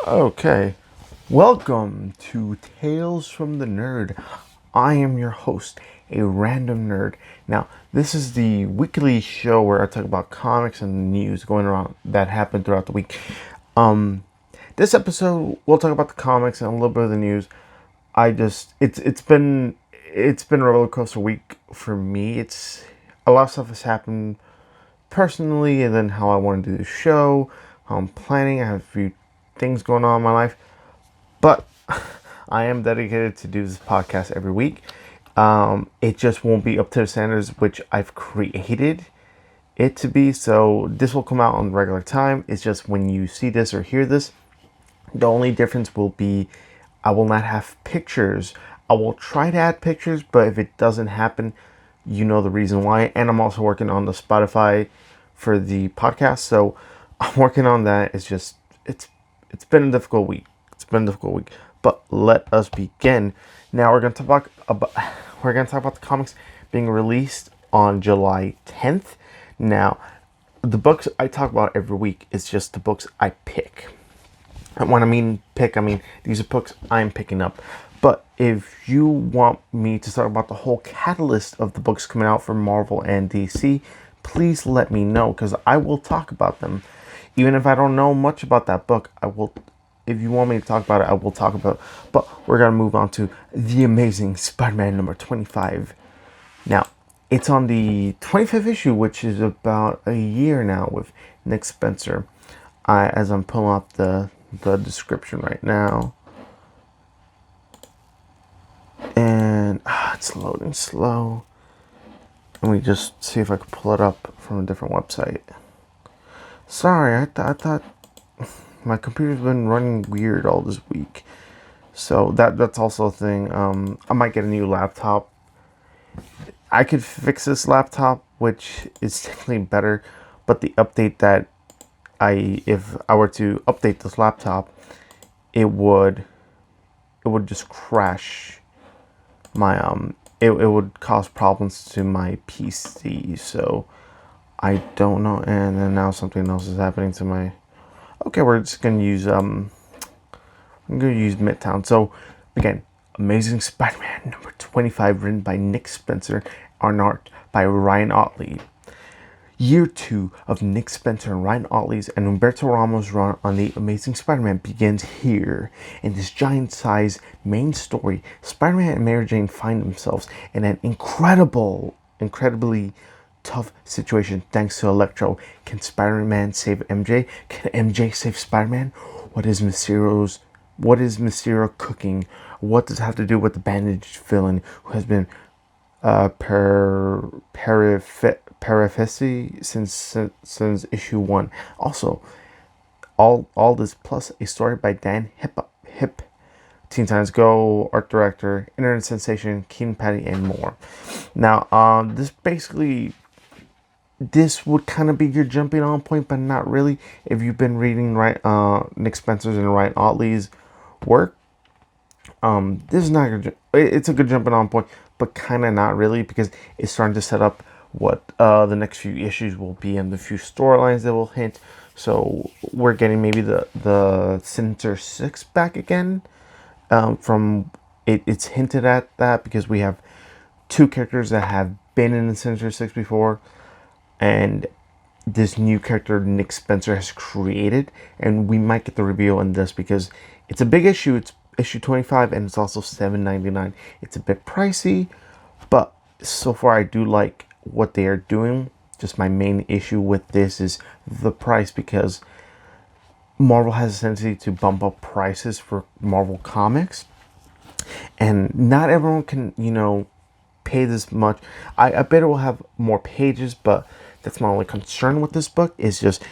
Okay, welcome to Tales from the Nerd. I am your host, a random nerd. Now, this is the weekly show where I talk about comics and news going around that happened throughout the week. Um, this episode we'll talk about the comics and a little bit of the news. It's been a roller coaster week for me. It's a lot of stuff has happened personally, and then how I want to do the show, how I'm planning. I have a few things going on in my life. But I am dedicated to do this podcast every week. It just won't be up to the standards which I've created it to be. So this will come out on regular time. It's just when you see this or hear this, the only difference will be I will not have pictures. I will try to add pictures, but if it doesn't happen, you know the reason why. And I'm also working on the Spotify for the podcast. So I'm working on that. It's been a difficult week. It's been a difficult week. But let us begin. Now we're gonna talk about the comics being released on July 10th. Now, the books I talk about every week is just the books I pick. And when I mean pick, I mean these are books I'm picking up. But if you want me to talk about the whole catalyst of the books coming out from Marvel and DC, please let me know, because I will talk about them. Even if I don't know much about that book, I will. If you want me to talk about it, I will talk about it. But we're going to move on to The Amazing Spider-Man number 25. Now, it's on the 25th issue, which is about a year now, with Nick Spencer. As I'm pulling up the description right now. And it's loading slow. Let me just see if I can pull it up from a different website. Sorry, I thought my computer's been running weird all this week. So that's also a thing. I might get a new laptop. I could fix this laptop, which is technically better, but the update that if I were to update this laptop, it would just crash my it would cause problems to my PC. So I don't know. And then now something else is happening to my. Okay, we're just gonna use I'm gonna use Midtown. So again, Amazing Spider-Man number 25, written by Nick Spencer, and art by Ryan Ottley. Year 2 of Nick Spencer and Ryan Ottley's and Humberto Ramos' run on The Amazing Spider-Man begins here. In this giant-sized main story, Spider-Man and Mary Jane find themselves in an incredibly tough situation thanks to Electro. Can Spider-Man save MJ? Can MJ save Spider-Man? What is Mysterio cooking? What does it have to do with the bandaged villain who has been paraphrasy since issue 1? Also, all this plus a story by Dan Hip, Teen Titans Go, art director, internet sensation, Keen Patty, and more. Now, this would kind of be your jumping on point, but not really. If you've been reading Nick Spencer's and Ryan Ottley's work, this is not good. It's a good jumping on point, but kind of not really, because it's starting to set up what the next few issues will be and the few storylines that will hint. So we're getting maybe the Sinister Six back again. From it's hinted at that because we have two characters that have been in the Sinister Six before, and this new character Nick Spencer has created, and we might get the reveal in this because it's a big issue. It's issue 25, and it's also $7.99. It's a bit pricey, but so far I do like what they are doing. Just my main issue with this is the price, because Marvel has a tendency to bump up prices for Marvel comics, and not everyone can, pay this much. I bet it will have more pages, but that's my only concern with this book, is just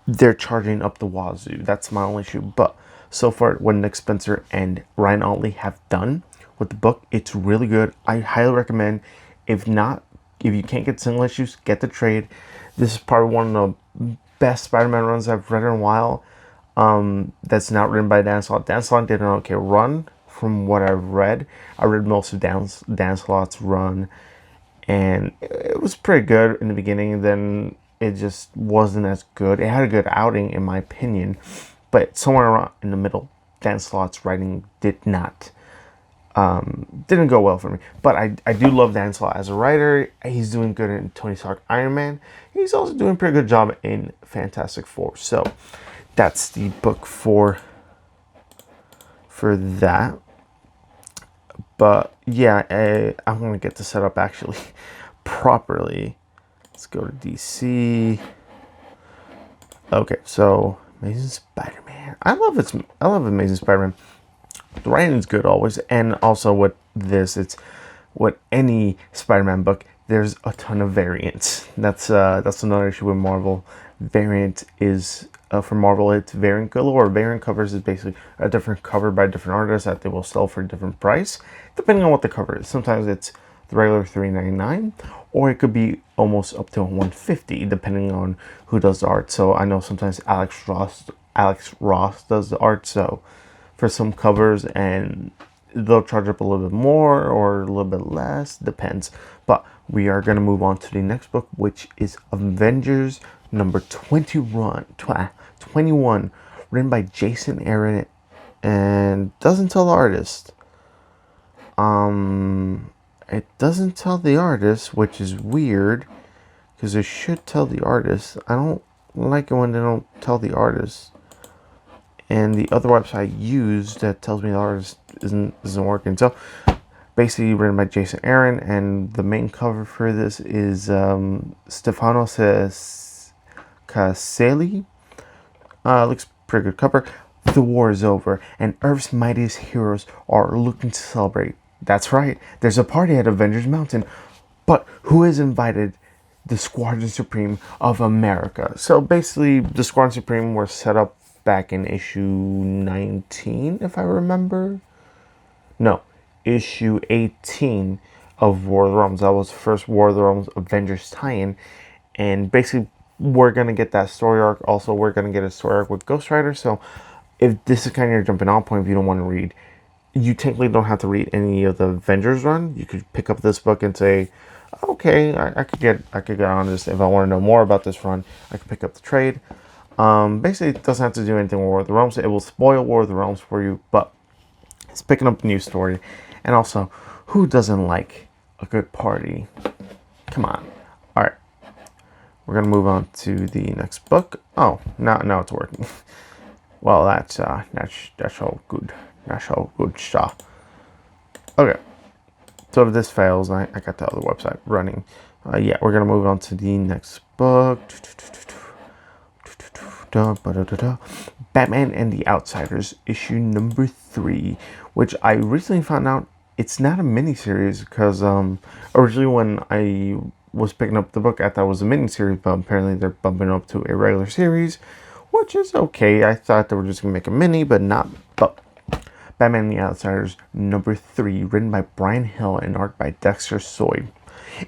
they're charging up the wazoo. That's my only issue. But so far, what Nick Spencer and Ryan Ottley have done with the book, it's really good. I highly recommend. If you can't get single issues, get the trade. This is probably one of the best Spider-Man runs I've read in a while. That's not written by Dan Slott. Dan Slott did an okay run from what I've read. I read most of Dan Slott's run, and it was pretty good in the beginning. Then it just wasn't as good. It had a good outing, in my opinion, but somewhere around in the middle, Dan Slott's writing didn't go well for me. But I do love Dan Slott as a writer. He's doing good in Tony Stark Iron Man. He's also doing a pretty good job in Fantastic Four. So that's the book for that. But yeah, I'm going to get this set up actually properly. Let's go to DC. Okay, so Amazing Spider-Man. I love Amazing Spider-Man. The writing is good always, and also with this, it's with any Spider-Man book, there's a ton of variants. That's another issue with Marvel. Variant is for Marvel, it's variant galore. Variant covers is basically a different cover by a different artist that they will sell for a different price, depending on what the cover is. Sometimes it's the regular $3.99, or it could be almost up to $150, depending on who does the art. So I know sometimes Alex Ross does the art, so for some covers, and they'll charge up a little bit more or a little bit less, depends. But we are going to move on to the next book, which is Avengers number 21, written by Jason Aaron, and doesn't tell the artist. It doesn't tell the artist, which is weird, because it should tell the artist. I don't like it when they don't tell the artist. And the other website I use that tells me the artist isn't working. So basically written by Jason Aaron, and the main cover for this is Stefano Caselli. Looks pretty good cover. The war is over, and Earth's mightiest heroes are looking to celebrate. That's right, there's a party at Avengers Mountain. But who has invited the Squadron Supreme of America? So basically, the Squadron Supreme were set up back in issue 19, if I remember. No, issue 18 of War of the Realms. That was the first War of the Realms Avengers tie-in. And basically, we're going to get that story arc. Also, we're going to get a story arc with Ghost Rider. So if this is kind of your jumping on point, if you don't want to read, you technically don't have to read any of the Avengers run. You could pick up this book and say, okay, I could get on this. If I want to know more about this run, I could pick up the trade. Basically, it doesn't have to do anything with War of the Realms. It will spoil War of the Realms for you, but it's picking up a new story. And also, who doesn't like a good party? Come on. All right. We're going to move on to the next book. Oh, now it's working. Well, that's all good. That's all good stuff. Okay. So if this fails, I got the other website running. Yeah, we're going to move on to the next book. Batman and the Outsiders, issue number 3, which I recently found out it's not a miniseries, because originally when I was picking up the book, I thought it was a miniseries, but apparently they're bumping up to a regular series, which is okay. I thought they were just going to make a mini, but not. But Batman and the Outsiders, number 3, written by Brian Hill and art by Dexter Soy.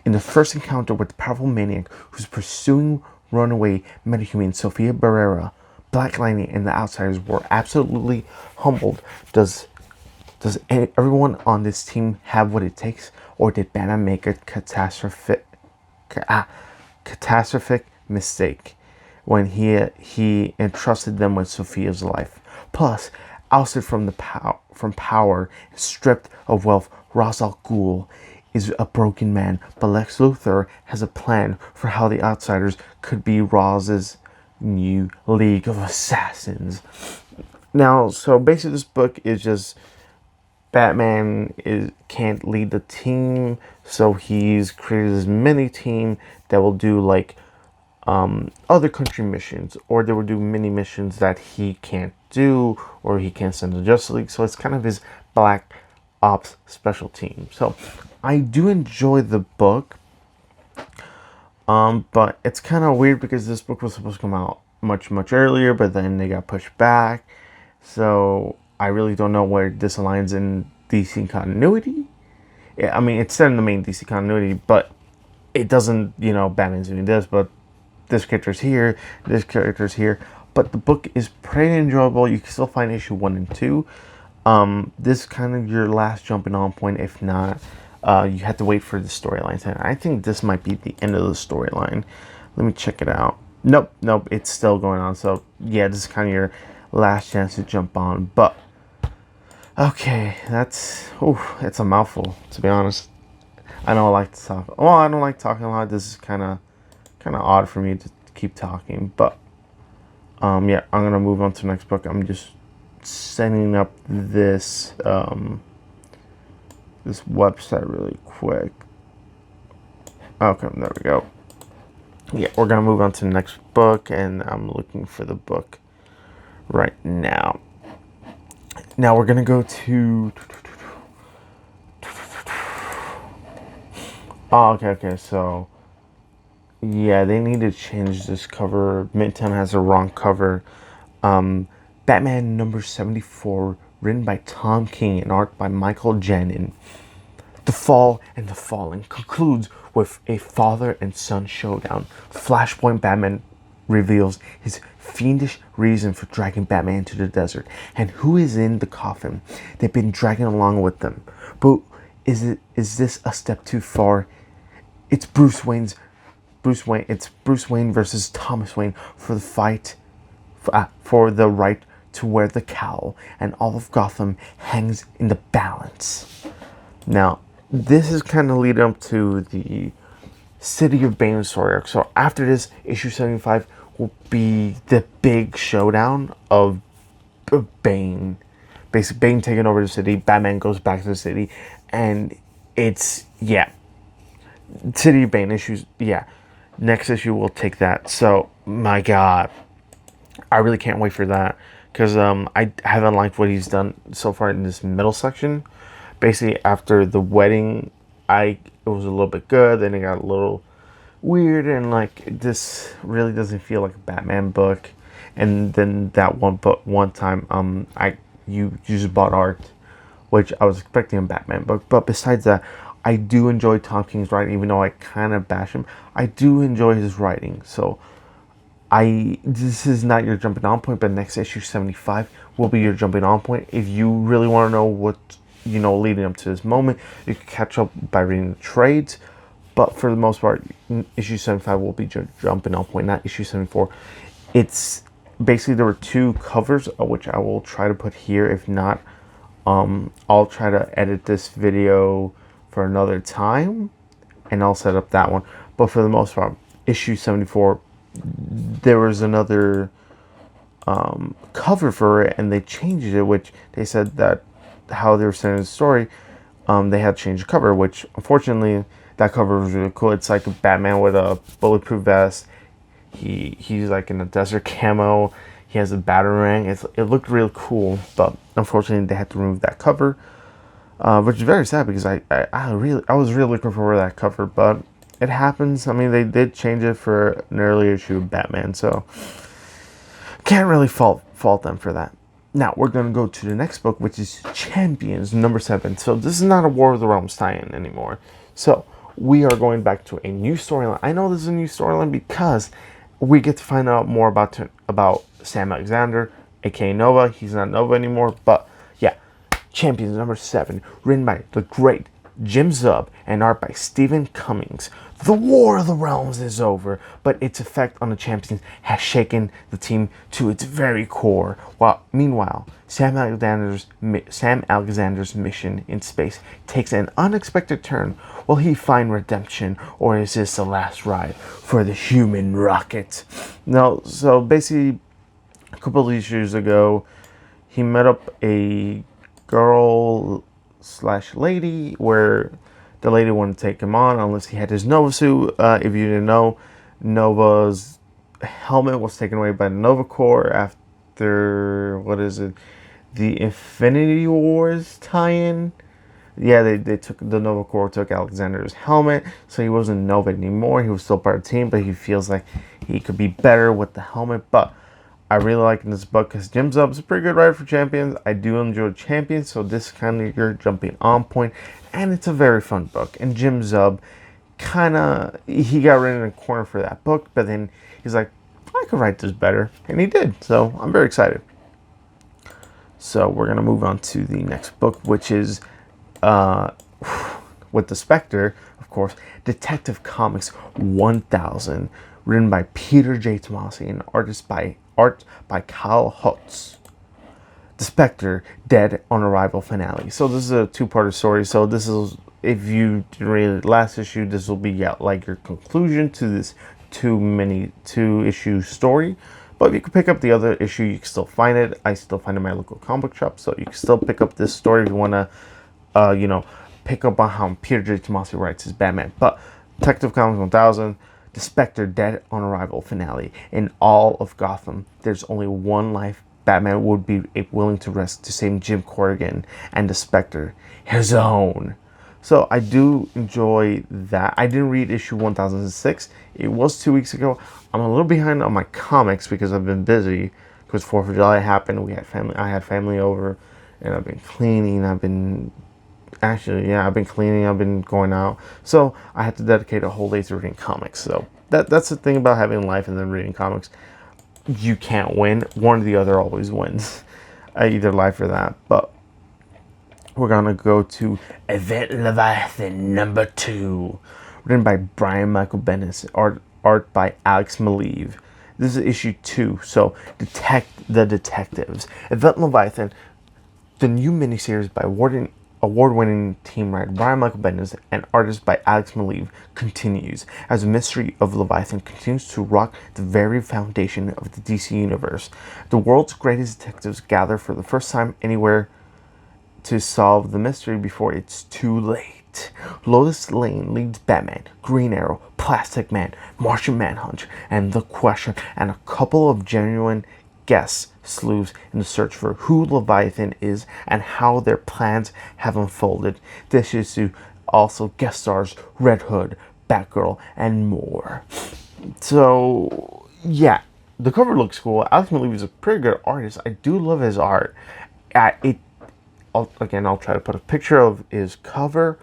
In the first encounter with the powerful maniac who's pursuing runaway metahuman Sofia Barrera, Black Lightning and the Outsiders were absolutely humbled. Does everyone on this team have what it takes, or did Batman make a catastrophic mistake when he entrusted them with Sophia's life? Plus, ousted from power, stripped of wealth, Ra's al Ghul is a broken man, but Lex Luthor has a plan for how the Outsiders could be Raz's new League of Assassins. Now, so basically this book is just Batman can't lead the team, so he's created this mini team that will do like other country missions, or they will do mini missions that he can't do, or he can't send to Justice League. So it's kind of his Black Ops special team. So I do enjoy the book, but it's kind of weird because this book was supposed to come out much earlier, but then they got pushed back. So I really don't know where this aligns in DC continuity. I mean, it's set in the main DC continuity, but it doesn't, Batman's doing this, but this character's here, this character's here. But the book is pretty enjoyable. You can still find issue 1 and 2. This is kind of your last jumping on point. If not, you have to wait for the storyline. And I think this might be the end of the storyline. Let me check it out. Nope, it's still going on. So yeah, this is kind of your last chance to jump on. But okay, it's a mouthful, to be honest. I know I like to talk. Well, I don't like talking a lot. This is kind of odd for me to keep talking, but yeah, I'm gonna move on to the next book. I'm just setting up this this website really quick. Okay, there we go. Yeah, we're gonna move on to the next book, and I'm looking for the book right now. Now we're gonna go to. Oh, okay. So, yeah, they need to change this cover. Midtown has a wrong cover. Batman number 74, written by Tom King and art by Michael Janin. The Fall and the Fallen concludes with a father and son showdown. Flashpoint Batman reveals his fiendish reason for dragging Batman into the desert and who is in the coffin they've been dragging along with them. But is this a step too far? It's Bruce Wayne versus Thomas Wayne for the fight for the right to wear the cowl, and all of Gotham hangs in the balance. Now, this is kind of leading up to the City of Bane story arc. So after this, issue 75 will be the big showdown of Bane. Basically, Bane taking over the city. Batman goes back to the city, and it's City of Bane issues. Yeah, next issue will take that. So my God, I really can't wait for that because I haven't liked what he's done so far in this middle section. Basically, after the wedding, it was a little bit good. Then it got a little weird, and like this really doesn't feel like a Batman book. And then that one time, you just bought art, which I was expecting a Batman book. But besides that, I do enjoy Tom King's writing, even though I kind of bash him. I do enjoy his writing. So this is not your jumping on point, but next issue 75 will be your jumping on point. If you really want to know what leading up to this moment, you can catch up by reading the trades. But for the most part, issue 75 will be your jumping on point, not issue 74. It's basically, there were two covers, which I will try to put here. If not, I'll try to edit this video for another time, and I'll set up that one. But for the most part, issue 74, there was another cover for it, and they changed it, which they said that how they were sending the story, they had changed the cover, which unfortunately that cover was really cool. It's like a Batman with a bulletproof vest. He's like in a desert camo. He has a batarang. It looked real cool, but unfortunately they had to remove that cover, which is very sad because I was really looking forward to that cover, but it happens. I mean, they did change it for an earlier issue of Batman, so can't really fault them for that. Now, we're going to go to the next book, which is Champions, number 7. So this is not a War of the Realms tie-in anymore. So we are going back to a new storyline. I know this is a new storyline because we get to find out more about Sam Alexander, aka Nova. He's not Nova anymore, but yeah. Champions, number 7, written by the great Jim Zub and art by Stephen Cummings. The War of the Realms is over, but its effect on the Champions has shaken the team to its very core. Meanwhile, Sam Alexander's mission in space takes an unexpected turn. Will he find redemption, or is this the last ride for the human rocket? No, so basically, a couple of issues ago, he met up a girl/lady where the lady wanted to take him on unless he had his Nova suit. If you didn't know, Nova's helmet was taken away by the Nova Corps after, the Infinity Wars tie-in. Yeah, they took, the Nova Corps took Alexander's helmet, so he wasn't Nova anymore. He was still part of the team, but he feels like he could be better with the helmet. But I really like this book because Jim Zub is a pretty good writer for Champions. I do enjoy Champions, so this is kind of your jumping on point, and it's a very fun book. And Jim Zub he got written in a corner for that book, but then he's like, I could write this better, and he did. So I'm very excited. So we're gonna move on to the next book, which is with the Spectre, of course, Detective Comics 1000, written by Peter J. Tomasi and art by Kyle Hutz. The Spectre, dead on arrival finale. So this is a two-part story. So this is, if you didn't read the last issue, this will be like your conclusion to this two-issue story. But if you can pick up the other issue, you can still find it. I still find it in my local comic book shop, so you can still pick up this story if you want to, pick up on how Peter J. Tomasi writes his Batman. But Detective Comics 1000, The Spectre, dead on arrival finale. In all of Gotham, there's only one life Batman would be willing to risk to save Jim Corrigan and the Spectre, his own. So I do enjoy that. I didn't read issue 1006. It was 2 weeks ago. I'm a little behind on my comics because I've been busy. Because 4th of July happened. I had family over, and I've been cleaning. I've been cleaning. I've been going out. So I had to dedicate a whole day to reading comics. So that's the thing about having life and then reading comics. You can't win. One or the other always wins. Either life or that. But we're going to go to Event Leviathan number 2. Written by Brian Michael Bendis. Art by Alex Maleev. This is issue 2. So, the detectives. Event Leviathan, the new miniseries by award-winning team writer Brian Michael Bendis and artist by Alex Maleev continues as the mystery of Leviathan continues to rock the very foundation of the DC universe. The world's greatest detectives gather for the first time anywhere to solve the mystery before it's too late. Lois Lane leads Batman, Green Arrow, Plastic Man, Martian Manhunter, and The Question, and a couple of genuine guest sleuths in the search for who Leviathan is and how their plans have unfolded. This issue also guest stars Red Hood, Batgirl, and more. So, yeah, the cover looks cool. Alex Maleev is a pretty good artist. I do love his art. I'll try to put a picture of his cover,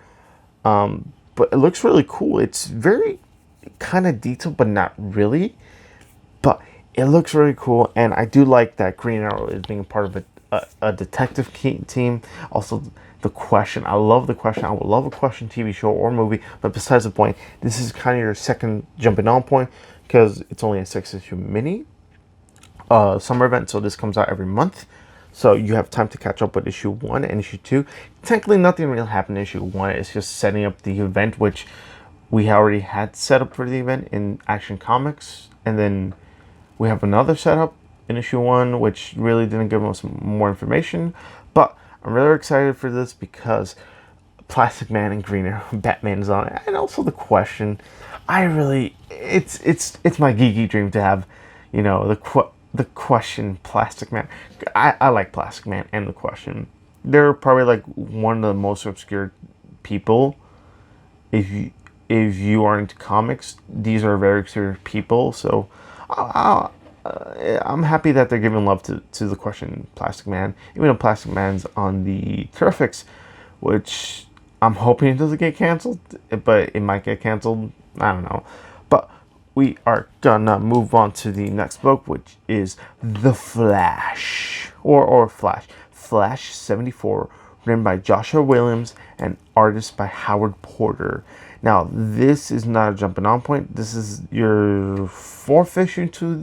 but it looks really cool. It's very kind of detailed, but not really. But it looks really cool, and I do like that Green Arrow is being part of a detective team. Also, The Question. I love The Question. I would love a Question TV show or movie, but besides the point, this is kind of your second jumping on point because it's only a 6-issue mini summer event, so this comes out every month. So you have time to catch up with issue 1 and issue 2. Technically, nothing really happened in issue 1. It's just setting up the event, which we already had set up for the event in Action Comics. And then we have another setup in issue 1, which really didn't give us more information. But I'm really excited for this because Plastic Man and Green Arrow, Batman is on it. And also The Question. It's my geeky dream to have, the Question, Plastic Man. I like Plastic Man and The Question. They're probably like one of the most obscure people. If you are into comics, these are very obscure people. So I'm happy that they're giving love to The Question, Plastic Man. Even though Plastic Man's on the Terrifics, which I'm hoping it doesn't get canceled, but it might get canceled. I don't know. But we are gonna move on to the next book, which is The Flash, or Flash 74, written by Joshua Williams and artist by Howard Porter. Now, this is not a jumping on point. This is your 4th issue to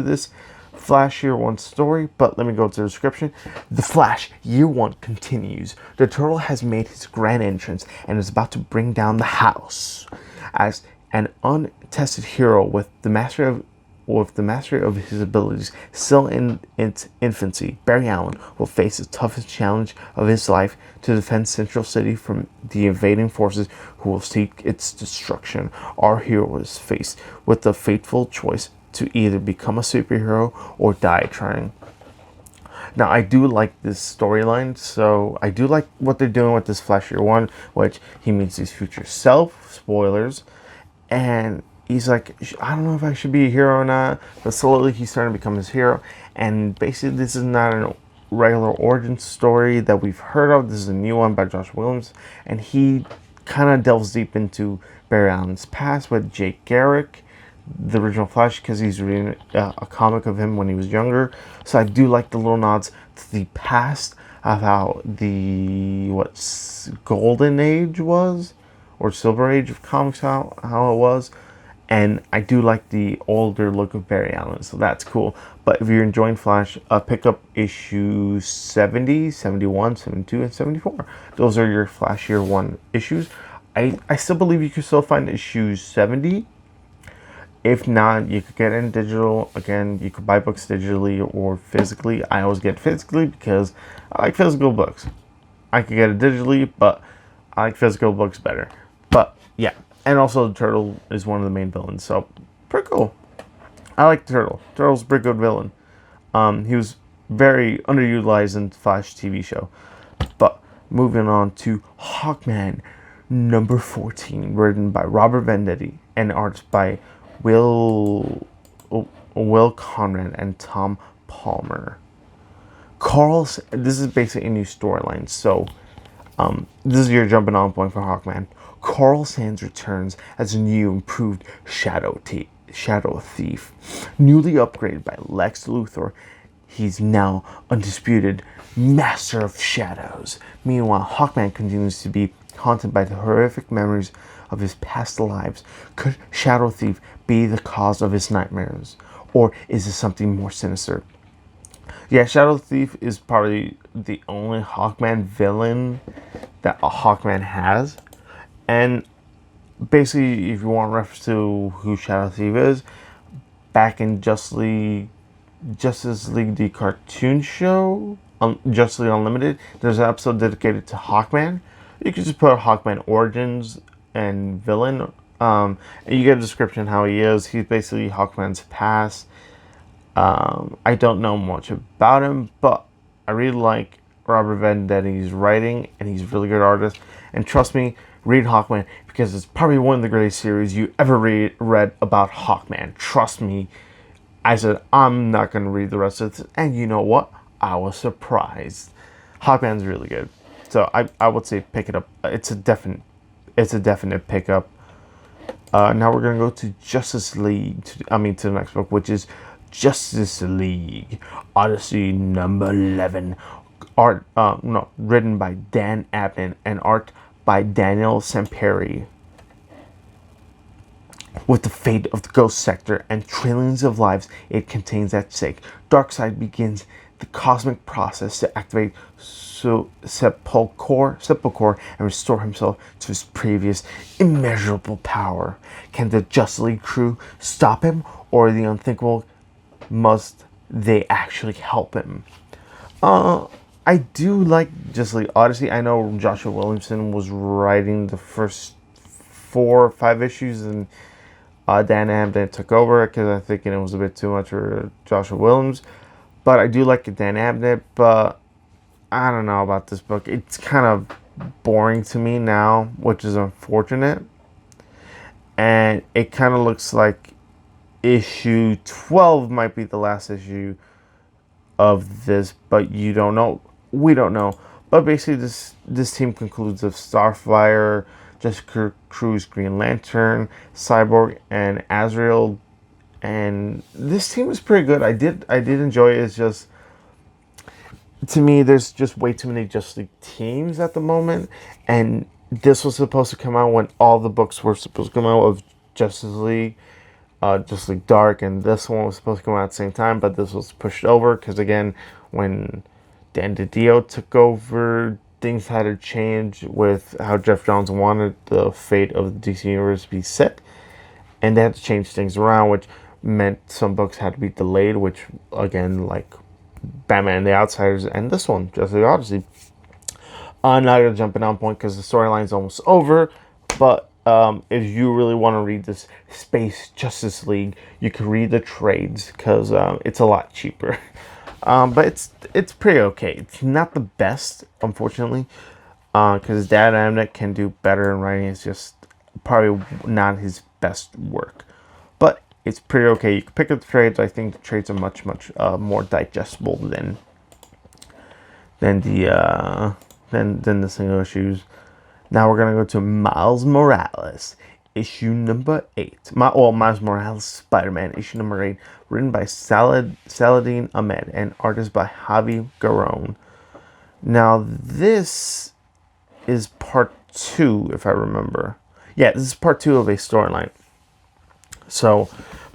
this Flash Year 1 story, but let me go to the description. The Flash Year 1 continues. The Turtle has made his grand entrance and is about to bring down the house. As an untested hero with the mastery of his abilities still in its infancy, Barry Allen will face the toughest challenge of his life to defend Central City from the invading forces who will seek its destruction. Our hero is faced with the fateful choice to either become a superhero or die trying. Now, I do like this storyline, so I do like what they're doing with this Flash Year 1, which he meets his future self, spoilers, and he's like, I don't know if I should be a hero or not, but slowly he's starting to become his hero, and basically this is not a regular origin story that we've heard of. This is a new one by Josh Williams, and he kind of delves deep into Barry Allen's past with Jake Garrick, the original Flash, because he's reading a comic of him when he was younger. So I do like the little nods to the past of how the golden age was, or silver age of comics, how it was. And I do like the older look of Barry Allen, so that's cool. But if you're enjoying Flash, pick up issue 70, 71, 72, and 74. Those are your Flash Year 1 issues. I still believe you can still find issue 70. If not, you could get it in digital. Again, you could buy books digitally or physically. I always get physically because I like physical books. I could get it digitally, but I like physical books better. But yeah, and also the Turtle is one of the main villains, so pretty cool. I like the Turtle. Turtle's a pretty good villain. He was very underutilized in the Flash TV show. But moving on to Hawkman, number 14, written by Robert Venditti and art by Will Conrad and Tom Palmer. This is basically a new storyline, so this is your jumping on point for Hawkman. Carl Sands returns as a new improved Shadow Thief. Newly upgraded by Lex Luthor, he's now undisputed master of shadows. Meanwhile, Hawkman continues to be haunted by the horrific memories of his past lives. Could Shadow Thief be the cause of his nightmares? Or is it something more sinister? Yeah, Shadow Thief is probably the only Hawkman villain that a Hawkman has. And basically, if you want reference to who Shadow Thief is, back in Justice League the cartoon show, Justice League Unlimited, there's an episode dedicated to Hawkman. You can just put Hawkman origins and villain, and you get a description of how he is. He's basically Hawkman's past. I don't know much about him, but I really like Robert Venditti's writing, and he's a really good artist. And trust me, read Hawkman, because it's probably one of the greatest series you ever read about Hawkman. Trust me. I said, I'm not going to read the rest of this, and you know what? I was surprised. Hawkman's really good. So I would say pick it up. It's a definite pickup. Now we're going to go to Justice League, to the next book, which is Justice League Odyssey number 11. Written by Dan Abnett and art by Daniel Samperi. With the fate of the Ghost Sector and trillions of lives it contains at stake, Darkseid begins the cosmic process to activate Sepulchre and restore himself to his previous immeasurable power. Can the Justice League crew stop him, or the unthinkable must they actually help him? I do like Justice League Odyssey. I know Joshua Williamson was writing the first 4 or 5 issues, and Dan Abnett took over because I think it was a bit too much for Joshua Williams. But I do like Dan Abnett, but I don't know about this book. It's kind of boring to me now, which is unfortunate. And it kind of looks like issue 12 might be the last issue of this, but you don't know. We don't know. But basically, this team concludes of Starfire, Jessica Cruz, Green Lantern, Cyborg, and Azrael. And this team was pretty good. I did enjoy it. It's just, to me, there's just way too many Justice League teams at the moment. And this was supposed to come out when all the books were supposed to come out of Justice League Dark, and this one was supposed to come out at the same time, but this was pushed over because, again, when Dan DiDio took over, things had to change with how Jeff Johns wanted the fate of the DC Universe to be set, and they had to change things around, which meant some books had to be delayed, which, again, like Batman and the Outsiders and this one, Justice League Odyssey. I'm not going to jump in on point because the storyline's almost over, but if you really want to read this Space Justice League, you can read the trades because it's a lot cheaper. But it's pretty okay. It's not the best, unfortunately, because Dan Abnett can do better in writing. It's just probably not his best work. But it's pretty okay. You can pick up the trades. I think the trades are much more digestible than the single issues. Now we're going to go to Miles Morales, issue number 8. Miles Morales Spider-Man, issue number 8, written by Saladin Ahmed and artist by Javi Garrón. Now this is part 2, if I remember. Yeah, this is part 2 of a storyline. So,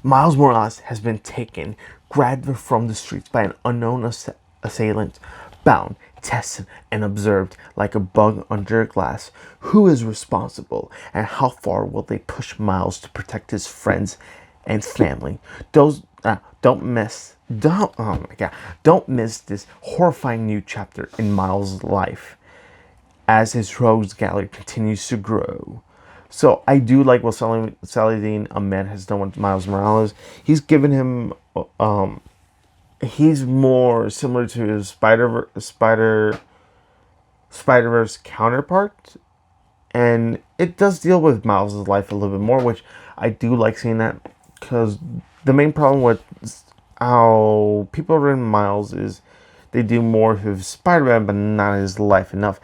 Miles Morales has been taken, grabbed from the streets by an unknown assailant, bound, tested, and observed like a bug under glass. Who is responsible, and how far will they push Miles to protect his friends and family? Don't miss. Don't Oh my god! Don't miss this horrifying new chapter in Miles' life as his rogues gallery continues to grow. So I do like what Saladin Ahmed has done with Miles Morales. He's given him, he's more similar to his Spider-Verse counterpart, and it does deal with Miles' life a little bit more, which I do like seeing that, because the main problem with how people have written Miles is they do more of Spider-Man, but not his life enough.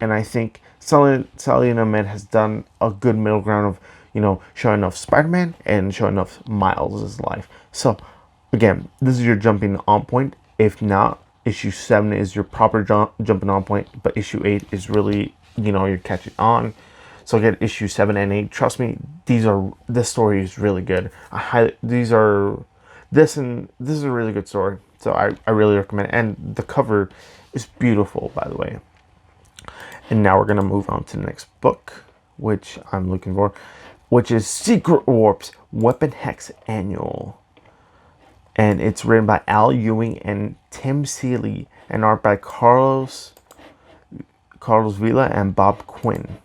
And I think Saladin Ahmed has done a good middle ground of, showing off Spider-Man and showing off Miles' life. So, again, this is your jumping on point. If not, issue 7 is your proper jumping on point, but issue 8 is really, you're catching on. So get issue 7 and 8. Trust me, this story is really good. This is a really good story. So I really recommend it. And the cover is beautiful, by the way. And now we're going to move on to the next book, which I'm looking for, which is Secret Warp's Weapon Hex Annual. And it's written by Al Ewing and Tim Seeley, and art by Carlos Villa and Bob Quinn.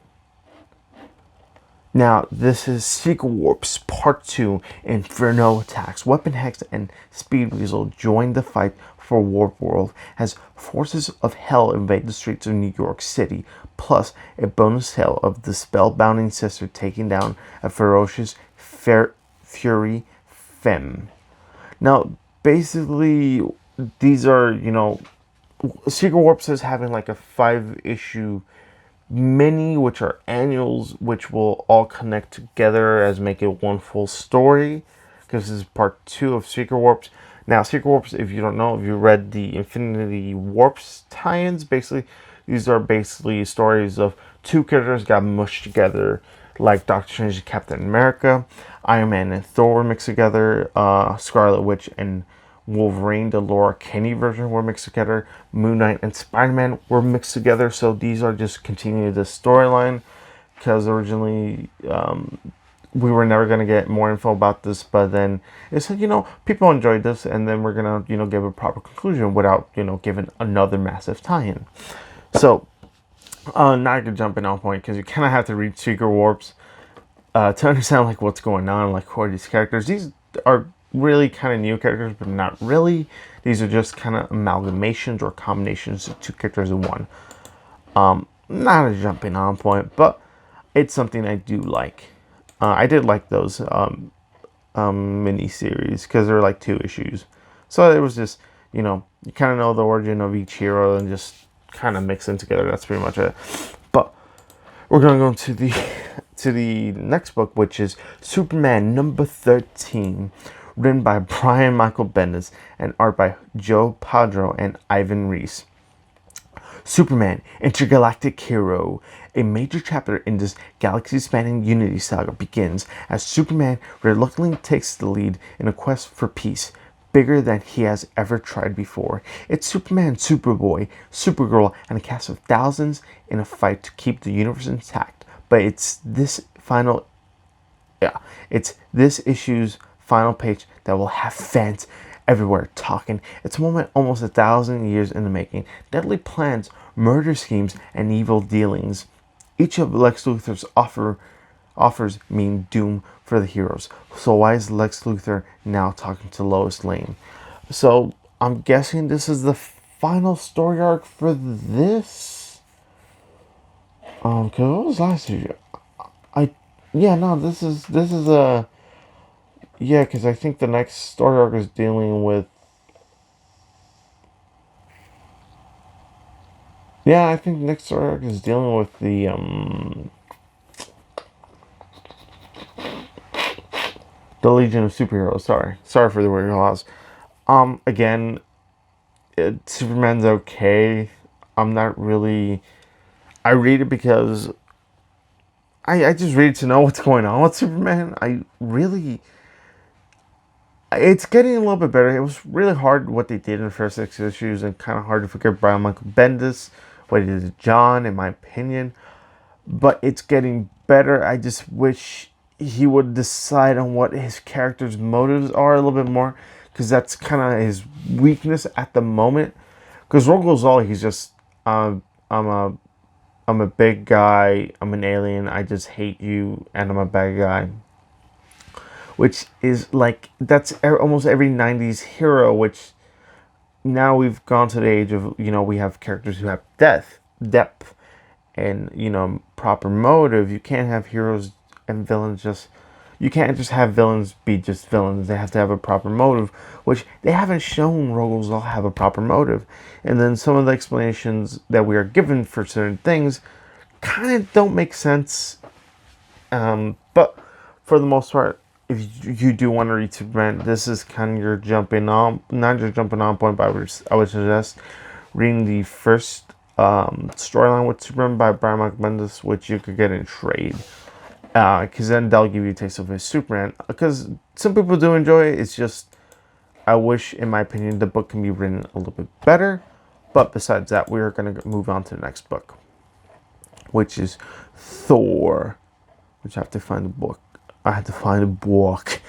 Now, this is Secret Warps Part 2, Inferno Attacks. Weapon Hex and Speed Weasel join the fight for Warp World as forces of hell invade the streets of New York City, plus a bonus tale of the spellbinding sister taking down a ferocious fury femme. Now, basically, these are, Secret Warps is having like a 5-issue mini, which are annuals, which will all connect together as make it one full story, because this is part 2 of Secret Warps. Now, Secret Warps, if you don't know, if you read the Infinity Warps tie-ins, basically these are basically stories of 2 characters got mushed together, like Doctor Strange and Captain America, Iron Man and Thor were mixed together, Scarlet Witch and Wolverine, the Laura Kinney version, were mixed together. Moon Knight and Spider-Man were mixed together. So these are just continuing the storyline, because originally we were never going to get more info about this, but then it said, people enjoyed this, and then we're going to, give a proper conclusion without, giving another massive tie-in. So, not a good jumping off point, because you kind of have to read Secret Warps to understand, like, what's going on, like, who are these characters. These are really kind of new characters, but not really. These are just kind of amalgamations or combinations of 2 characters in one. Not a jumping on point, but it's something I do like. I did like those mini series, because they're like 2 issues, so it was just, you kind of know the origin of each hero and just kind of mix them together. That's pretty much it. But we're gonna go to the next book, which is Superman number 13. Written by Brian Michael Bendis and art by Joe Padro and Ivan Reis. Superman, intergalactic hero. A major chapter in this galaxy-spanning Unity saga begins as Superman reluctantly takes the lead in a quest for peace, bigger than he has ever tried before. It's Superman, Superboy, Supergirl, and a cast of thousands in a fight to keep the universe intact. But it's this issue's final page that will have fans everywhere talking. It's a moment almost 1,000 years in the making. Deadly plans, murder schemes, and evil dealings. Each of Lex Luthor's offers mean doom for the heroes. So why is Lex Luthor now talking to Lois Lane? So I'm guessing this is the final story arc for this. Cause what was last year? This is a. Yeah, because I think the next story arc is dealing with... Yeah, I think the next story arc is dealing with the, the Legion of Superheroes. Sorry for the weird laws. Again, Superman's okay. I'm not really... I read it because... I just read it to know what's going on with Superman. I really... It's getting a little bit better. It was really hard what they did in the first 6 issues, and kind of hard to forget Brian Michael Bendis, what he did to John, in my opinion. But it's getting better. I just wish he would decide on what his character's motives are a little bit more, because that's kind of his weakness at the moment. Because Rogol Zoll, he's just, I'm a big guy, I'm an alien, I just hate you, and I'm a bad guy. Which is like, that's almost every 90s hero, which now we've gone to the age of, we have characters who have depth, and, proper motive. You can't have heroes and villains you can't just have villains be just villains. They have to have a proper motive, which they haven't shown Rogol Zoll have a proper motive. And then some of the explanations that we are given for certain things kind of don't make sense. But for the most part, if you do want to read Superman, this is kind of your not your jumping on point, but I would suggest reading the first storyline with Superman by Brian Michael Bendis, which you could get in trade. Because then they'll give you a taste of his Superman. Because some people do enjoy it. It's just, I wish, in my opinion, the book can be written a little bit better. But besides that, we're going to move on to the next book, which is Thor. Which I have to find the book. I had to find a book.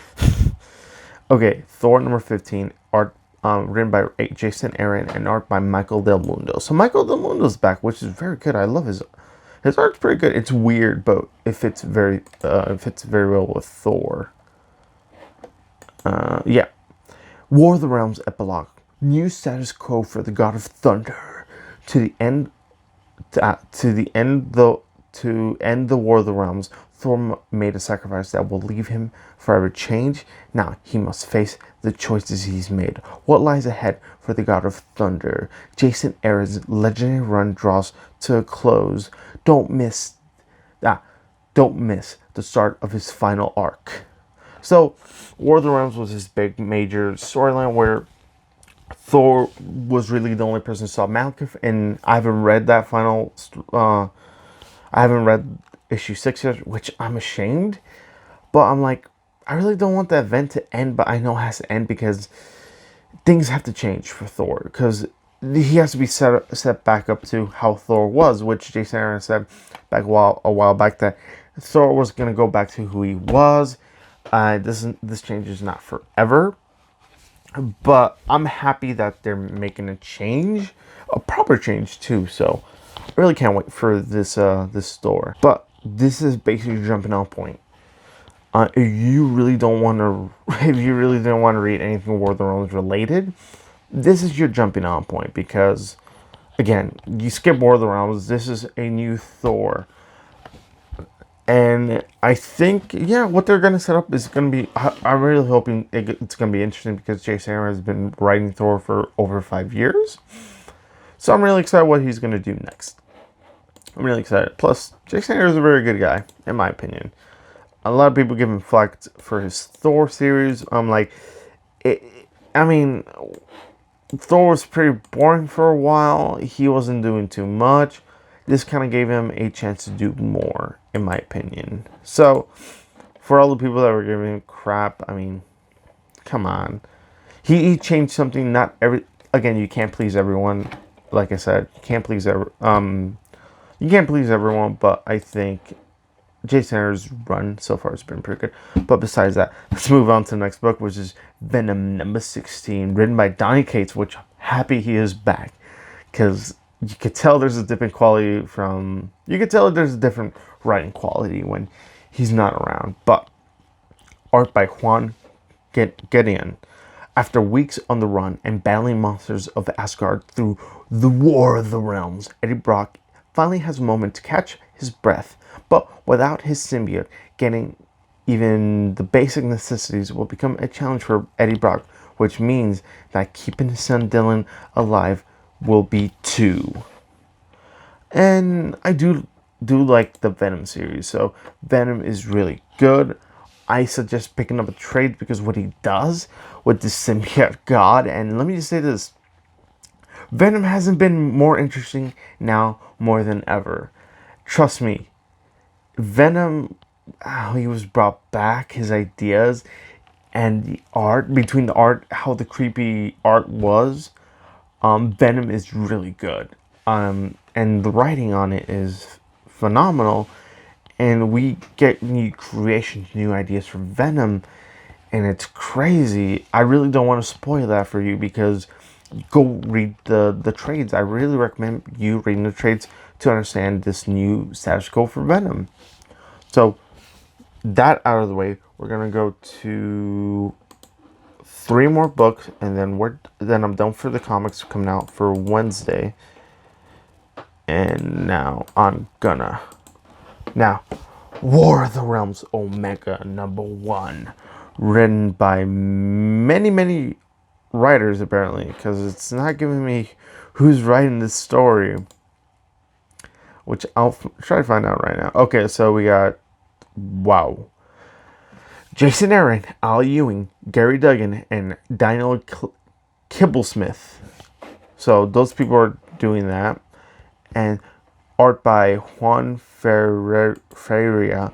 Okay, Thor number 15, art written by Jason Aaron and art by Michael Del Mundo. So Michael Del Mundo's back, which is very good. I love his art's pretty good. It's weird, but it fits very well with Thor. Yeah. War of the Realms epilogue. New status quo for the God of Thunder. To end the War of the Realms, Thor made a sacrifice that will leave him forever changed. Now he must face the choices he's made. What lies ahead for the God of Thunder? Jason Aaron's legendary run draws to a close. Don't miss the start of his final arc. So, War of the Realms was his big major storyline where Thor was really the only person who saw Malekith, and I haven't read that final. I haven't read issue 6 yet, which I'm ashamed. But I'm like, I really don't want that event to end, but I know it has to end because things have to change for Thor. Because he has to be set back up to how Thor was, which Jason Aaron said a while back that Thor was going to go back to who he was. This change is not forever. But I'm happy that they're making a change, a proper change too. So I really can't wait for this store. But this is basically jumping off point. If you really don't want to read anything War of the Realms related, this is your jumping on point, because again, you skip War of the Realms. This is a new Thor. And I think, what they're going to set up is going to be... I'm really hoping it's going to be interesting, because Jason Aaron has been writing Thor for over 5 years. So I'm really excited what he's going to do next. I'm really excited. Plus, Jason Aaron is a very good guy, in my opinion. A lot of people give him flack for his Thor series. I'm like... Thor was pretty boring for a while. He wasn't doing too much. This kind of gave him a chance to do more, in my opinion. So, for all the people that were giving him crap, come on. He changed something. Again, you can't please everyone. Like I said, you can't please everyone. But I think Jason Aaron's run so far has been pretty good. But besides that, let's move on to the next book, which is Venom number 16, written by Donny Cates, which I'm happy he is back, because you could tell there's a different quality there's a different writing quality when he's not around. But art by Juan Gedeon. After weeks on the run and battling monsters of Asgard through the War of the Realms, Eddie Brock finally has a moment to catch his breath. But without his symbiote, getting even the basic necessities will become a challenge for Eddie Brock, which means that keeping his son Dylan alive will be too. And I do like the Venom series, so Venom is really good. I suggest picking up a trade, because what he does with the symbiote god, and let me just say this, Venom hasn't been more interesting now more than ever. Trust me, Venom, how he was brought back, his ideas, and the art, between the art, how the creepy art was, Venom is really good. And the writing on it is phenomenal. And we get new creations, new ideas for Venom, and it's crazy. I really don't want to spoil that for you because go read the trades. I really recommend you reading the trades to understand this new status quo for Venom. So that out of the way, we're gonna go to 3 more books, and then I'm done for the comics coming out for Wednesday. And now War of the Realms Omega #1, written by many writers apparently, because it's not giving me who's writing this story, which I'll try to find out right now. Okay, so we got Jason Aaron, Al Ewing, Gary Duggan, and Daniel Kibblesmith. So those people are doing that. And art by Juan Ferreira,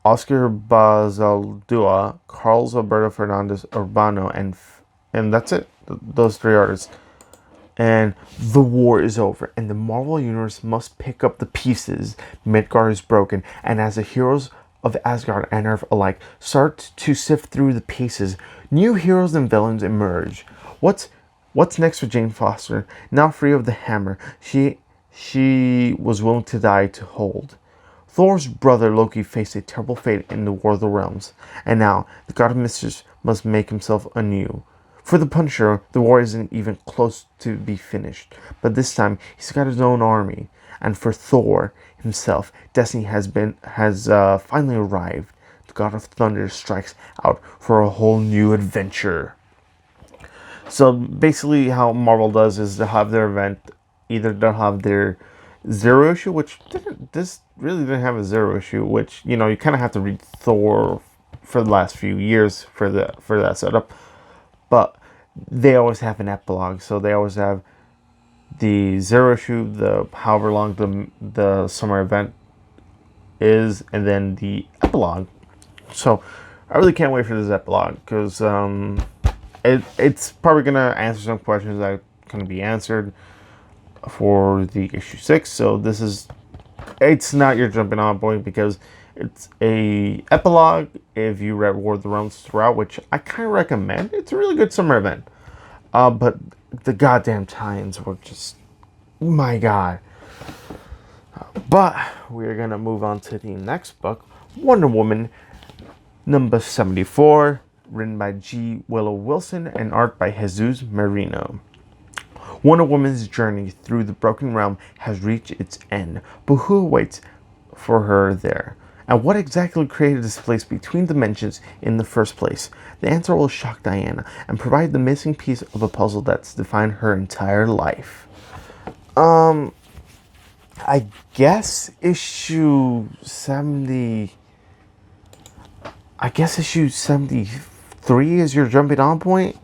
Oscar Bazaldua, Carlos Alberto Fernandez Urbano, and that's it. Those 3 artists. And the war is over, and the Marvel Universe must pick up the pieces. Midgard is broken, and as the heroes of Asgard and Earth alike start to sift through the pieces, new heroes and villains emerge. What's next for Jane Foster? Now free of the hammer she was willing to die to hold. Thor's brother Loki faced a terrible fate in the War of the Realms, and now the God of Mysteries must make himself anew. For the Punisher, the war isn't even close to be finished, but this time he's got his own army. And for Thor himself, destiny has finally arrived. The God of Thunder strikes out for a whole new adventure. So basically, how Marvel does is to have their event. Either they'll have their 0 issue, which this really didn't have a 0 issue, which, you kind of have to read Thor for the last few years for that setup. But they always have an epilogue, so they always have the 0 issue, the however long the summer event is, and then the epilogue. So I really can't wait for this epilogue because it's probably gonna answer some questions that can be answered for the issue 6. So it's not your jumping on point because it's a epilogue if you read War of the Realms throughout, which I kind of recommend. It's a really good summer event. But the goddamn tie-ins were just, my god. But we're gonna move on to the next book, Wonder Woman #74, written by G. Willow Wilson and art by Jesus Marino. Wonder Woman's journey through the broken realm has reached its end, but who awaits for her there? And what exactly created this place between dimensions in the first place? The answer will shock Diana and provide the missing piece of a puzzle that's defined her entire life. I guess issue 73 is your jumping on point.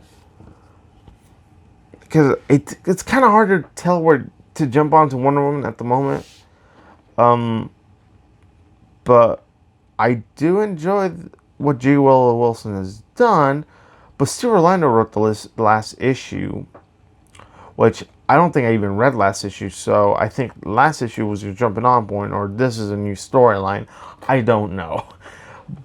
Because it's kind of hard to tell where to jump onto Wonder Woman at the moment. But I do enjoy what G. Willow Wilson has done. But Stu Orlando wrote the last issue, which I don't think I even read last issue. So I think last issue was your jumping on point, or this is a new storyline. I don't know.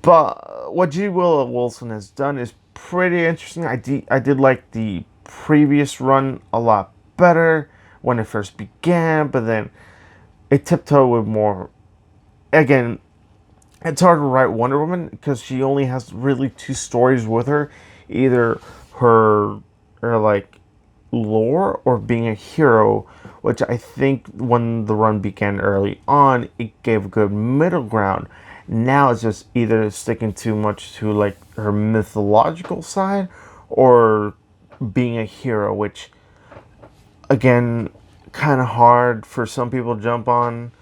But what G. Willow Wilson has done is pretty interesting. I did like the previous run a lot better when it first began, but then it tiptoed with more. Again, it's hard to write Wonder Woman because she only has really 2 stories with her, either her like lore or being a hero, which I think when the run began early on, it gave a good middle ground. Now it's just either sticking too much to like her mythological side or being a hero, which again kind of hard for some people to jump on.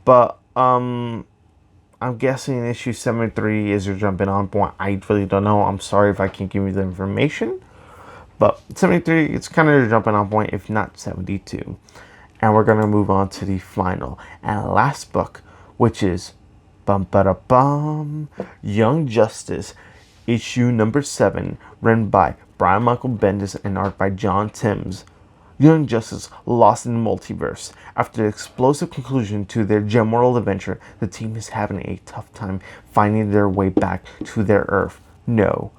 But I'm guessing issue 73 is your jumping on point. I really don't know. I'm sorry if I can't give you the information, but 73, it's kind of your jumping on point, if not 72. And we're gonna move on to the final and last book, which is Young Justice, Issue number 7, written by Brian Michael Bendis and art by John Timms. Young Justice lost in the multiverse. After the explosive conclusion to their Gemworld adventure, the team is having a tough time finding their way back to their Earth. No,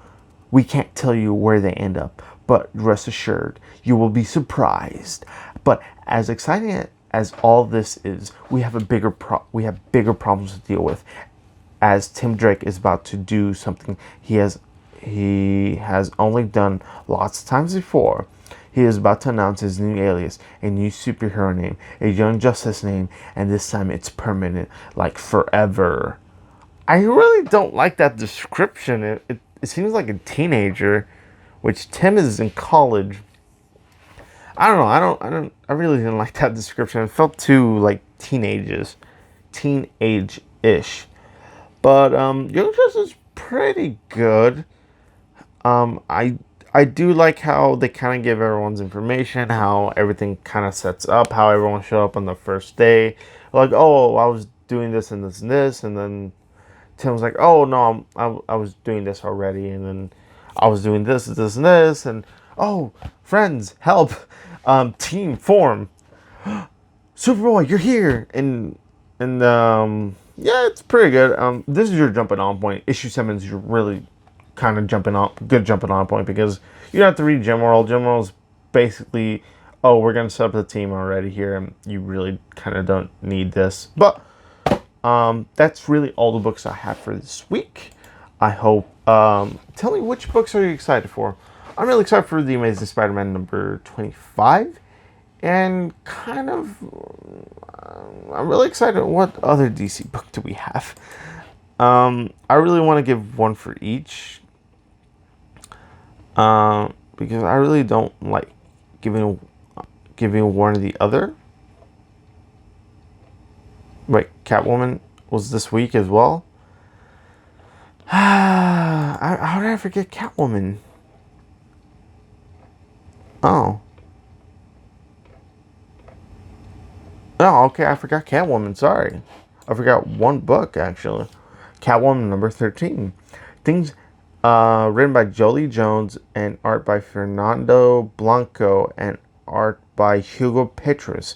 we can't tell you where they end up, but rest assured, you will be surprised. But as exciting as all this is, we have bigger problems to deal with. As Tim Drake is about to do something he has only done lots of times before. He is about to announce his new alias, a new superhero name, a Young Justice name, and this time it's permanent, like forever. I really don't like that description. It seems like a teenager, which Tim is in college. I don't know. I really didn't like that description. It felt too like teenage-ish. But Young Justice is pretty good. I do like how they kind of give everyone's information, how everything kind of sets up, how everyone showed up on the first day. Like, oh, I was doing this and this and this, and then Tim was like, oh no, I was doing this already, and then I was doing this and this and this, and oh, friends, help, team form, Superboy, you're here, and yeah, it's pretty good. This is your jumping on point. Issue 7 is your really kind of good jumping on point, because you don't have to read Gemworld. Gemworld's basically, oh, we're gonna set up the team already here, and you really kind of don't need this. But that's really all the books I have for this week. I hope. Tell me, which books are you excited for? I'm really excited for The Amazing Spider-Man number 25, and kind of. I'm really excited. What other DC book do we have? I really want to give one for each. Because I really don't like giving one or the other. Wait, Catwoman was this week as well. How did I forget Catwoman? Oh. Oh, okay, I forgot Catwoman, sorry. I forgot one book, actually. Catwoman number 13. Things written by Jolie Jones and art by Fernando Blanco and art by Hugo Petrus.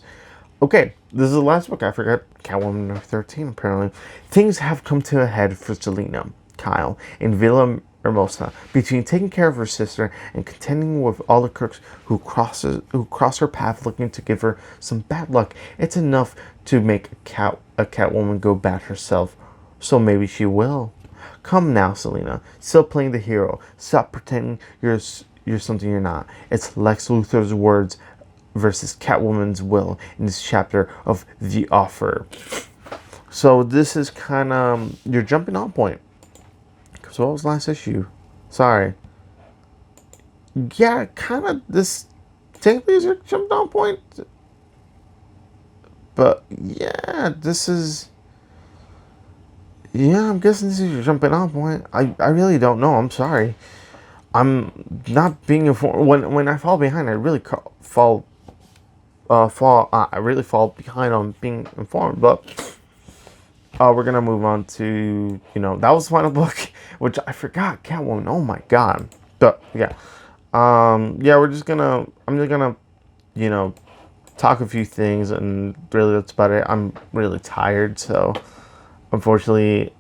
Okay, this is the last book. I forgot Catwoman number 13, apparently. Things have come to a head for Selena Kyle in Villa Hermosa. Between taking care of her sister and contending with all the crooks who cross her path looking to give her some bad luck, it's enough to make a Catwoman go bad herself. So maybe she will. Come now, Selena. Still playing the hero. Stop pretending you're something you're not. It's Lex Luthor's words versus Catwoman's will in this chapter of The Offer. So this is kind of your jumping on point. So what was last issue? Sorry. Yeah, kind of this technically is your jumping on point. But yeah, this is... Yeah, I'm guessing this is your jumping on point. I really don't know. I'm sorry. I'm not being informed. When I fall behind, I really fall behind on being informed. But we're gonna move on to, that was the final book, which I forgot. Catwoman. Oh my god. But yeah, I'm just gonna talk a few things, and really that's about it. I'm really tired, so. Unfortunately,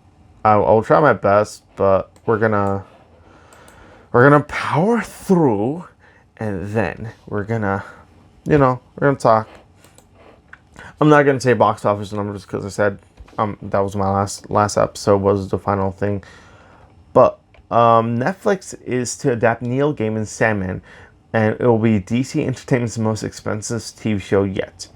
I'll try my best, but we're gonna power through, and then we're gonna talk. I'm not gonna say box office numbers because I said that was my last episode was the final thing, but Netflix is to adapt Neil Gaiman's Sandman, and it will be DC Entertainment's most expensive TV show yet.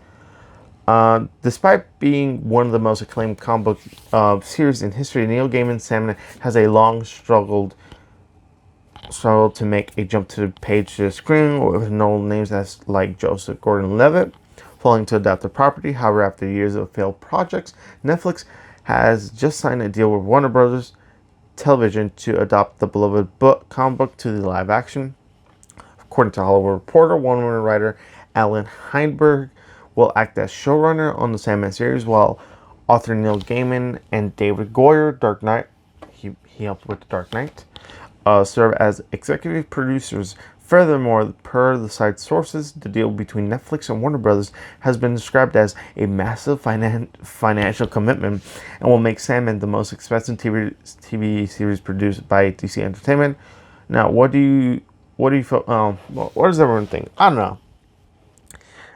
Despite being one of the most acclaimed comic book series in history, Neil Gaiman's Sandman has a long struggle to make a jump to the page to the screen with known names like Joseph Gordon-Levitt falling to adapt the property. However, after years of failed projects, Netflix has just signed a deal with Warner Brothers Television to adopt the beloved comic book to the live action. According to Hollywood Reporter, Warner writer Alan Heinberg will act as showrunner on the Sandman series, while author Neil Gaiman and David Goyer, Dark Knight, he helped with The Dark Knight, serve as executive producers. Furthermore, per the site's sources, the deal between Netflix and Warner Brothers has been described as a massive financial commitment and will make Sandman the most expensive TV series produced by DC Entertainment. Now, what do you feel? What does everyone think? I don't know.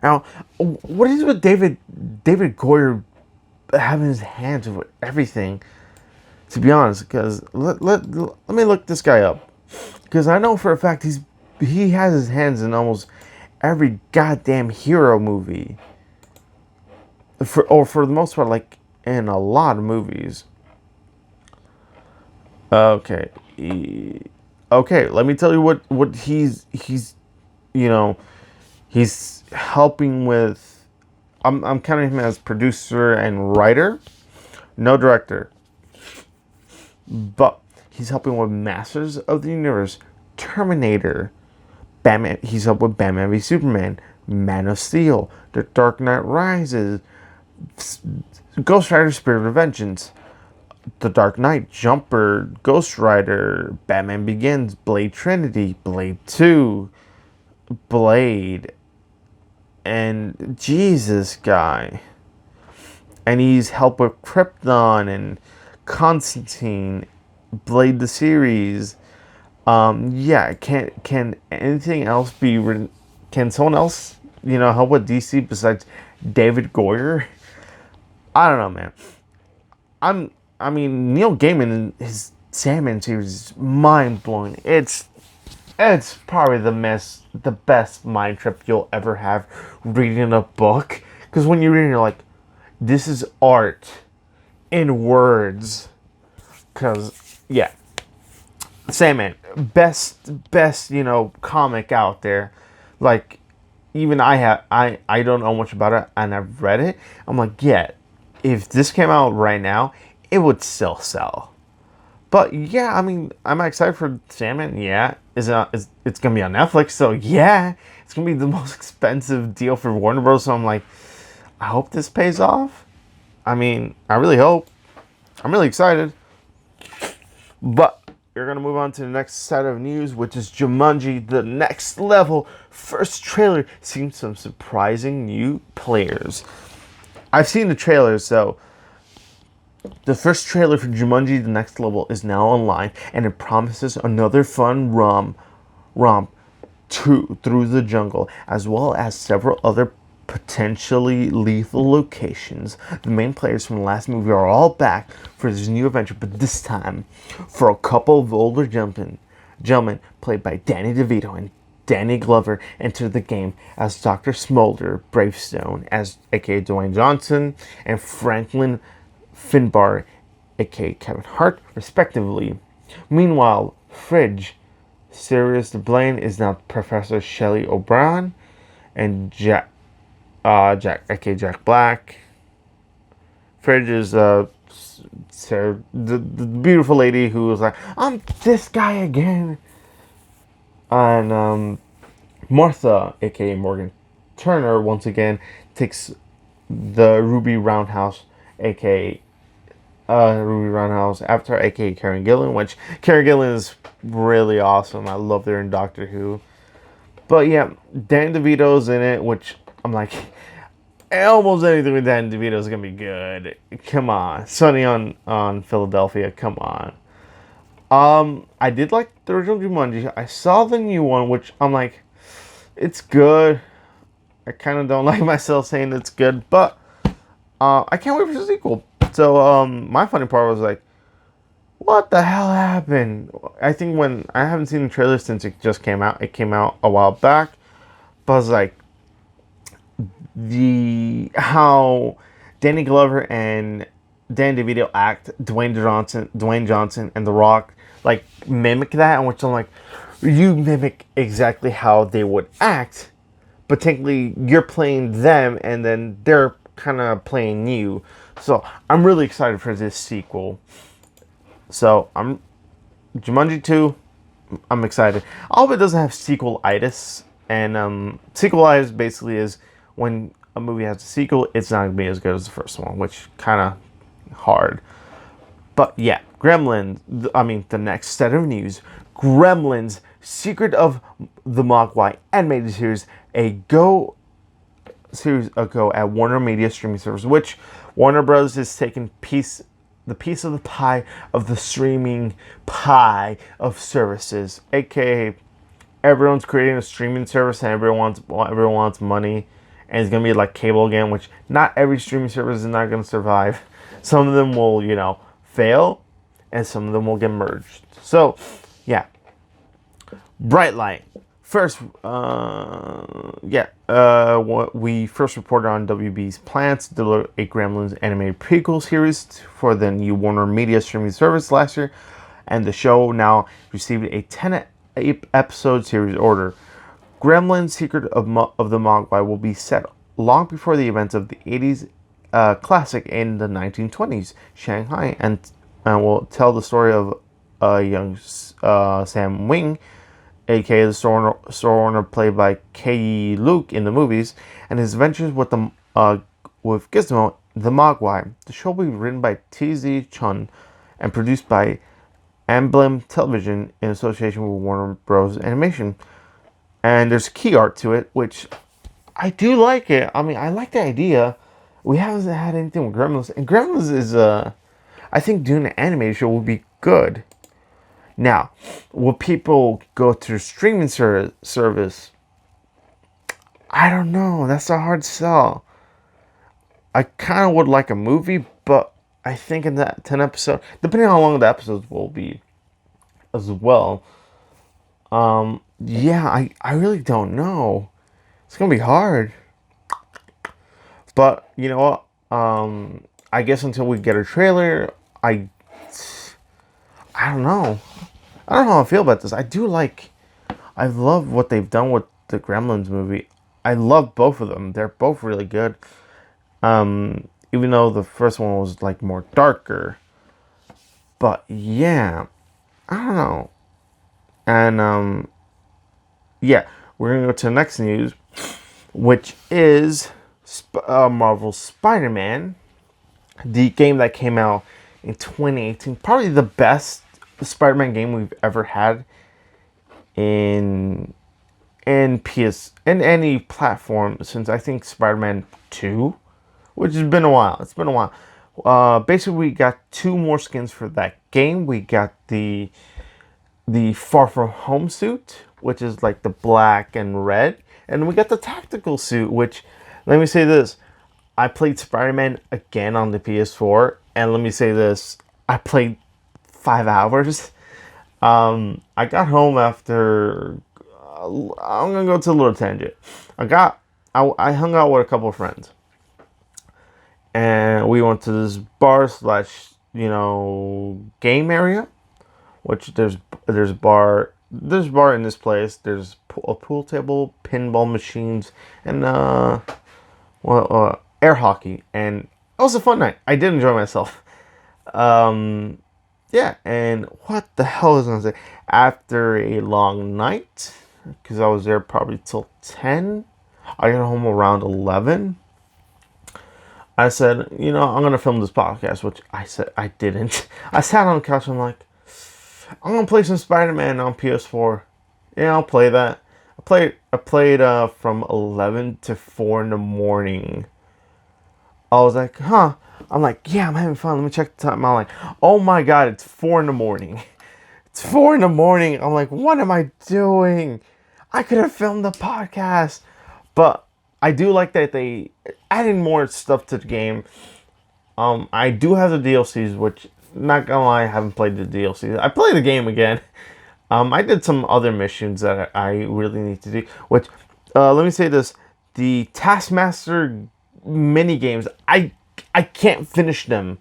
Now, what is with David Goyer having his hands with everything? To be honest, because let me look this guy up, because I know for a fact he has his hands in almost every goddamn hero movie. For the most part, like in a lot of movies. Okay. Okay, let me tell you what he's he's helping with. I'm counting him as producer and writer, no director. But he's helping with Masters of the Universe, Terminator, Batman. He's helped with Batman v Superman, Man of Steel, The Dark Knight Rises, Ghost Rider: Spirit of Vengeance, The Dark Knight, Jumper, Ghost Rider, Batman Begins, Blade Trinity, Blade 2, Blade, and Jesus guy. And he's helped with Krypton and Constantine, Blade the series. Yeah, can anything else be written? Can someone else, help with DC besides David Goyer? I don't know, man. I mean, Neil Gaiman and his Sandman series is mind blowing. It's probably the best mind trip you'll ever have reading a book. Because when you're reading, you're like, this is art in words. Because, yeah. Sandman, best, comic out there. Like, even I don't know much about it, and I've read it. I'm like, yeah, if this came out right now, it would still sell. But yeah, I mean, I'm excited for Sandman. Yeah, it's gonna be on Netflix, so yeah, it's gonna be the most expensive deal for Warner Bros. So I'm like, I hope this pays off. I mean, I really hope. I'm really excited. But we're gonna move on to the next set of news, which is Jumanji: The Next Level. First trailer seen some surprising new players. I've seen the trailers, so. The first trailer for Jumanji: The Next Level is now online, and it promises another fun romp through the jungle, as well as several other potentially lethal locations. The main players from the last movie are all back for this new adventure, but this time for a couple of older gentlemen played by Danny DeVito and Danny Glover enter the game as Dr. Smolder Bravestone, as aka Dwayne Johnson, and Franklin Finbar, aka Kevin Hart, respectively. Meanwhile, Fridge, Sirius Blaine, is now Professor Shelley O'Brien, and Jack, aka Jack Black. Fridge is Sarah, the beautiful lady who was like, I'm this guy again. And Martha, aka Morgan Turner, once again takes the Ruby Roundhouse, aka Ruby Roundhouse avatar, aka Karen Gillan, which Karen Gillan is really awesome. I love her in Doctor Who. But yeah, Dan DeVito's in it, which I'm like, almost anything with Dan DeVito is gonna be good. Come on, Sunny on Philadelphia. Come on. I did like the original Jumanji. I saw the new one, which I'm like, it's good. I kind of don't like myself saying it's good, but I can't wait for the sequel. So my funny part was like, what the hell happened? I think when I haven't seen the trailer since it just came out. It came out a while back, but I was like, how Danny Glover and Dan DeVito act, Dwayne Johnson, and The Rock like mimic that, and which I'm like, you mimic exactly how they would act, but technically you're playing them, and then they're kind of playing you. So I'm really excited for this sequel. So I'm Jumanji 2. I'm excited. I hope it doesn't have sequel-itis. And sequel-itis basically is when a movie has a sequel, it's not gonna be as good as the first one, which kind of hard. But yeah, the next set of news. Gremlins Secret of the Mogwai animated series, series ago at Warner Media streaming service, which Warner Bros. Is taking the piece of the pie of the streaming pie of services, aka everyone's creating a streaming service and everyone wants money, and it's gonna be like cable again, which not every streaming service is not gonna survive. Some of them will, fail, and some of them will get merged. So, yeah. Bright Light. First, what we first reported on WB's plans to deliver a Gremlins animated prequel series for the new Warner Media streaming service last year, and the show now received a 10-episode series order. Gremlins Secret of the Mogwai will be set long before the events of the 80s classic in the 1920s Shanghai, and will tell the story of young Sam Wing, aka the store owner played by Kei Luke in the movies, and his adventures with Gizmo, the Mogwai. The show will be written by T.Z. Chun and produced by Emblem Television in association with Warner Bros. Animation. And there's key art to it, which I do like it. I mean, I like the idea. We haven't had anything with Gremlins, and Gremlins is I think doing an animated show would be good. Now, will people go to the streaming service? I don't know. That's a hard sell. I kind of would like a movie, but I think in that 10 episode, depending on how long the episodes will be as well. I really don't know. It's going to be hard. But, you know what? I guess until we get a trailer, I don't know. I don't know how I feel about this. I love what they've done with the Gremlins movie. I love both of them. They're both really good. Even though the first one was like more darker. But yeah, I don't know. And we're gonna go to the next news, which is Marvel's Spider-Man, the game that came out in 2018. Probably the best Spider-Man game we've ever had in any platform since I think Spider-Man 2, which has been a while. It's been a while. Basically, we got 2 more skins for that game. We got the Far From Home suit, which is like the black and red, and we got the tactical suit, which, let me say this, I played Spider-Man again on the PS4, and let me say this, I played 5 hours. I got home after. I'm gonna go to a little tangent. I hung out with a couple of friends, and we went to this bar / game area, which there's a bar in this place. There's a pool table, pinball machines, and air hockey, and it was a fun night. I did enjoy myself. And what the hell was I going to say? After a long night, because I was there probably till 10, I got home around 11. I said, I'm going to film this podcast, which I said I didn't. I sat on the couch and I'm like, I'm going to play some Spider-Man on PS4. Yeah, I'll play that. I played from 11 to 4 in the morning. I was like, huh. I'm like, yeah, I'm having fun. Let me check the time. I'm like, oh my God, it's 4 in the morning. It's 4 in the morning. I'm like, what am I doing? I could have filmed the podcast. But I do like that they added more stuff to the game. I do have the DLCs, which, not gonna lie, I haven't played the DLCs. I played the game again. I did some other missions that I really need to do. Which, let me say this. The Taskmaster mini games, I can't finish them,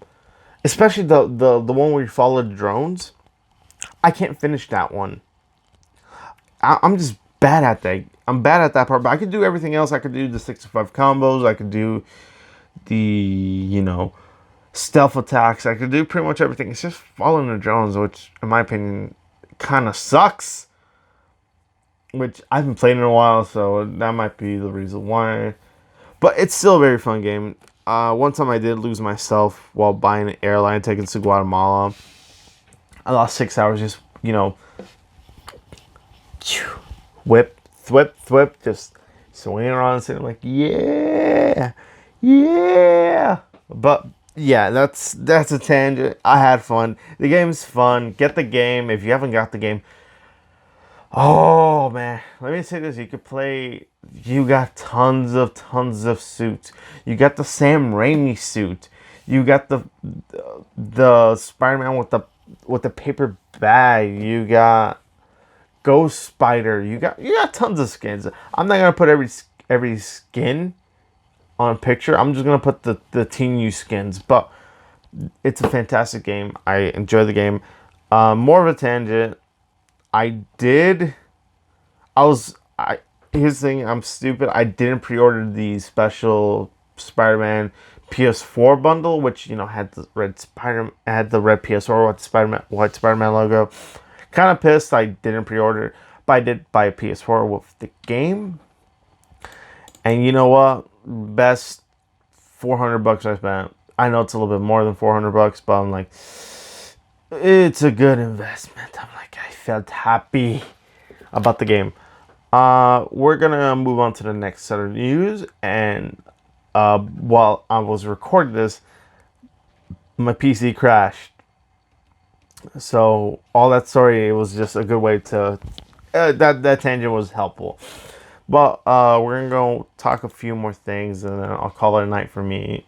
especially the one where you follow the drones. I can't finish that one. I'm just bad at that. I'm bad at that part, but I could do everything else. I could do the 65 combos. I could do the stealth attacks. I could do pretty much everything. It's just following the drones, which in my opinion kind of sucks. Which I haven't played in a while, so that might be the reason why. But it's still a very fun game. One time I did lose myself while buying an airline tickets to Guatemala. I lost 6 hours just, whip, thwip, just swinging around, sitting like, yeah, yeah. But yeah, that's a tangent. I had fun. The game's fun. Get the game if you haven't got the game. Oh man, let me say this: you could play. You got tons of suits. You got the Sam Raimi suit. You got the Spider-Man with the paper bag. You got Ghost Spider. You got tons of skins. I'm not gonna put every skin on a picture. I'm just gonna put the Team U skins. But it's a fantastic game. I enjoy the game. More of a tangent. Here's the thing, I'm stupid. I didn't pre-order the special Spider-Man PS4 bundle, which, had the red PS4 with the white Spider-Man logo. Kind of pissed I didn't pre-order, but I did buy a PS4 with the game. And you know what? Best $400 I spent. I know it's a little bit more than $400, but I'm like, it's a good investment. I'm like, I felt happy about the game. We're gonna move on to the next set of news, and while I was recording this, my PC crashed. So all that story, it was just a good way to that tangent was helpful. But we're gonna go talk a few more things, and then I'll call it a night for me.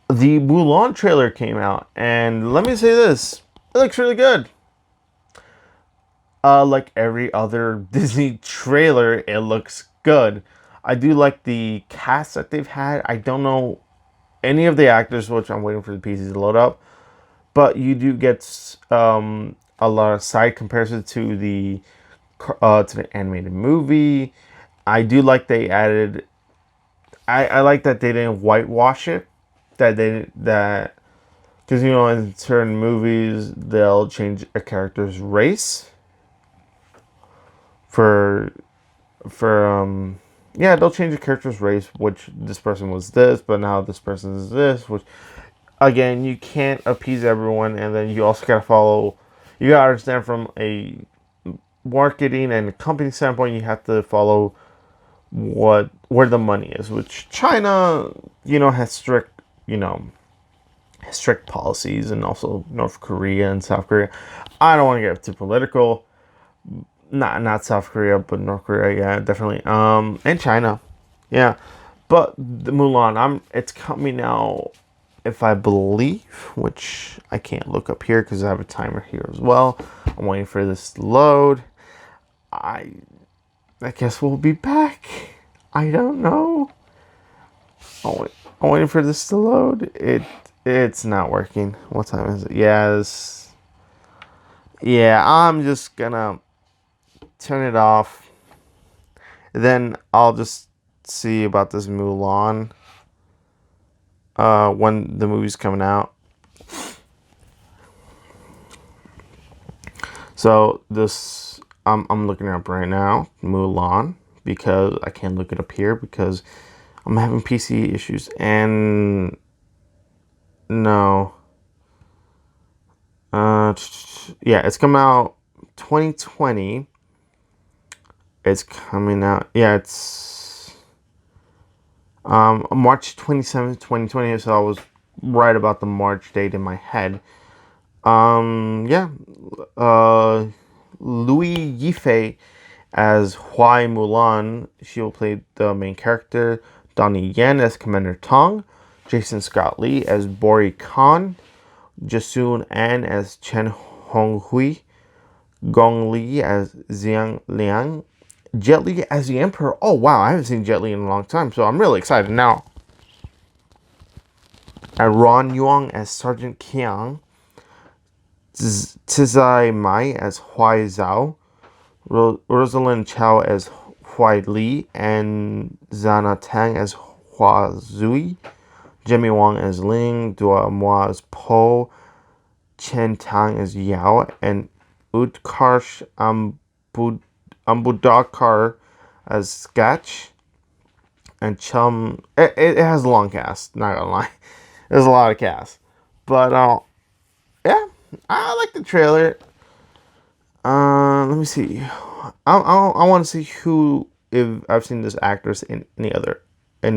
The Mulan trailer came out, and let me say this: it looks really good. Like every other Disney trailer, it looks good. I do like the cast that they've had. I don't know any of the actors, which I'm waiting for the PCs to load up. But you do get a lot of side comparisons to the animated movie. I do like they added. I like that they didn't whitewash it. Because in certain movies they'll change a character's race. They'll change a character's race, which this person was this, but now this person is this, which, again, you can't appease everyone, and then you also you gotta understand from a marketing and company standpoint, you have to follow where the money is, which China, has strict policies, and also North Korea and South Korea. I don't want to get too political. Not South Korea, but North Korea, yeah, definitely. And China, yeah. But the Mulan, it's coming out, if I believe, which I can't look up here because I have a timer here as well. I'm waiting for this to load. I guess we'll be back. I don't know. I'm waiting for this to load. It's not working. What time is it? Yeah, I'm just gonna turn it off. Then I'll just see about this Mulan when the movie's coming out. So this I'm looking it up right now, Mulan, because I can't look it up here because I'm having PC issues. And no, it's coming out 2020. It's coming out. Yeah, it's March 27th, 2020. So I was right about the March date in my head. Louis Yifei as Huai Mulan. She will play the main character. Donnie Yen as Commander Tong. Jason Scott Lee as Bori Khan. Jasun An as Chen Honghui. Gong Li as Xiang Liang. Jet Li as the Emperor. Oh wow, I haven't seen Jet Li in a long time, so I'm really excited now. And Ron Yuang as Sergeant Qiang. Tizai Mai as Huai Zhao. Rosalind Chow as Huai Li. And Zana Tang as Hua Zui. Jimmy Wong as Ling. Dua Moa as Po. Chen Tang as Yao. And Utkarsh Ambudakar as Sketch. And Chum. It has a long cast, not gonna lie. There's a lot of cast. But, yeah, I like the trailer. Let me see. I want to see who, if I've seen this actress in any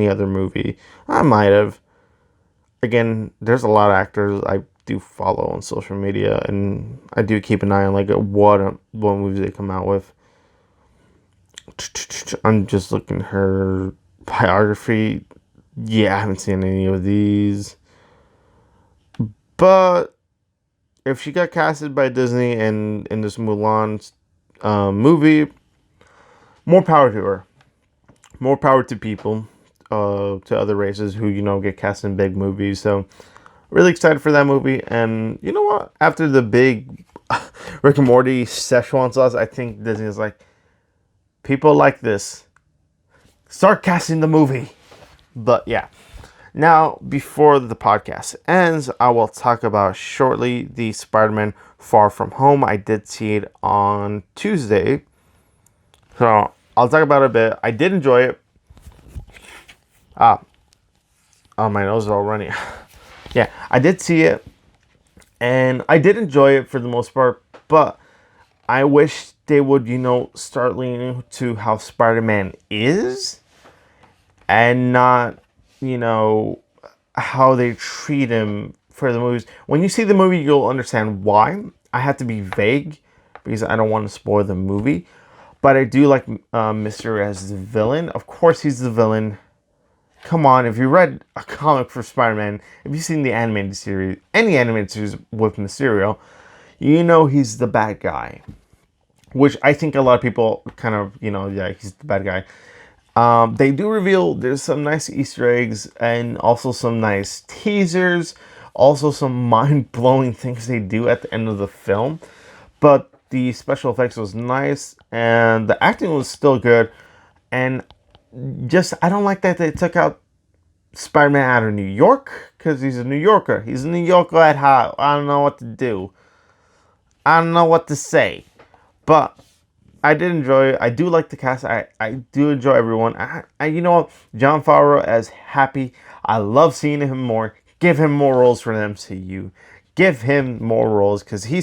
other movie. I might have. Again, there's a lot of actors I do follow on social media, and I do keep an eye on like what movies they come out with. I'm just looking at her biography. Yeah, I haven't seen any of these, but if she got casted by Disney and in this Mulan movie, more power to her. More power to people, to other races who get cast in big movies. So really excited for that movie. And you know what? After the big Rick and Morty Szechuan sauce, I think Disney is like, people like this. Start casting the movie. But yeah. Now, before the podcast ends, I will talk about shortly the Spider-Man Far From Home. I did see it on Tuesday. So I'll talk about it a bit. I did enjoy it. Oh, my nose is all runny. Yeah, I did see it. And I did enjoy it for the most part. But I wish they would, start leaning to how Spider-Man is. And not, how they treat him for the movies. When you see the movie, you'll understand why. I have to be vague because I don't want to spoil the movie. But I do like Mysterio as the villain. Of course, he's the villain. Come on, if you read a comic for Spider-Man, if you've seen the animated series, any animated series with Mysterio, you know he's the bad guy. Which I think a lot of people kind of, yeah, he's the bad guy. They do reveal there's some nice Easter eggs and also some nice teasers. Also some mind-blowing things they do at the end of the film. But the special effects was nice and the acting was still good. And just, I don't like that they took out Spider-Man out of New York because he's a New Yorker. He's a New Yorker at heart. I don't know what to do. I don't know what to say. But I did enjoy it. I do like the cast. I do enjoy everyone. You know what? Jon Favreau as Happy. I love seeing him more. Give him more roles for the MCU. Give him more roles because he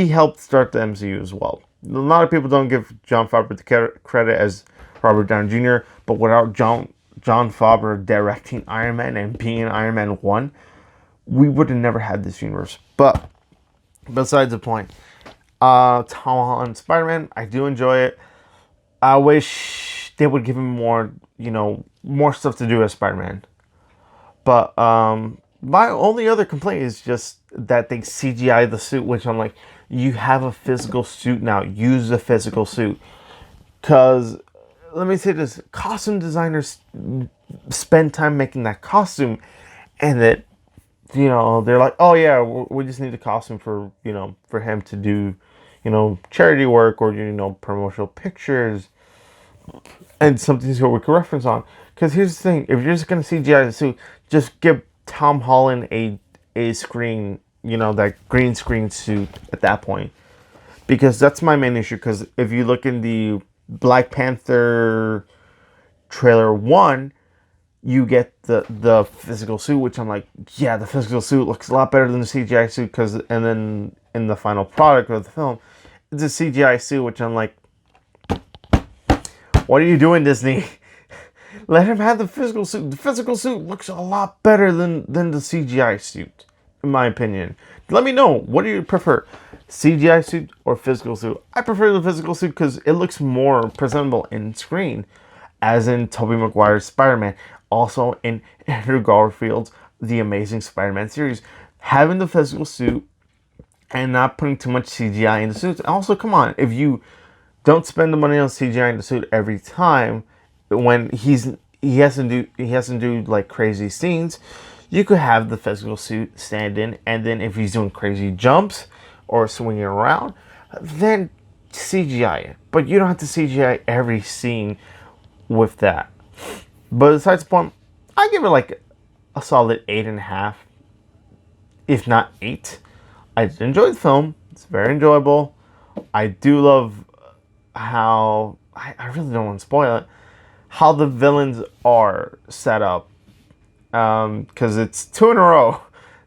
helped start the MCU as well. A lot of people don't give Jon Favreau the credit as Robert Downey Jr., but without Jon Favreau directing Iron Man and being Iron Man 1, we would have never had this universe. But besides the point, Tom Holland Spider-Man, I do enjoy it. I wish they would give him more, more stuff to do as Spider-Man. But my only other complaint is just that they CGI the suit, which I'm like, you have a physical suit now. Use the physical suit. Because, let me say this, costume designers spend time making that costume, and that, they're like, oh yeah, we just need a costume for, for him to do, charity work or, promotional pictures and something so we can reference on. Because here's the thing, if you're just going to CGI the suit, just give Tom Holland a screen, that green screen suit at that point. Because that's my main issue, because if you look in the Black Panther trailer 1, you get the physical suit, which I'm like, yeah, the physical suit looks a lot better than the CGI suit, and then in the final product of the film, it's a CGI suit, which I'm like, what are you doing, Disney? Let him have the physical suit. The physical suit looks a lot better than the CGI suit, in my opinion. Let me know, what do you prefer? CGI suit or physical suit? I prefer the physical suit because it looks more presentable in screen, as in Tobey Maguire's Spider-Man, also in Andrew Garfield's The Amazing Spider-Man series. Having the physical suit and not putting too much CGI in the suits. Also, come on, if you don't spend the money on CGI in the suit every time, when he has to do like crazy scenes, you could have the physical suit stand in, and then if he's doing crazy jumps or swinging around, then CGI it. But you don't have to CGI every scene with that. But besides the point, I give it like a solid 8.5, if not 8. I did enjoy the film. It's very enjoyable. I do love how, I really don't want to spoil it, how the villains are set up. Because it's 2 in a row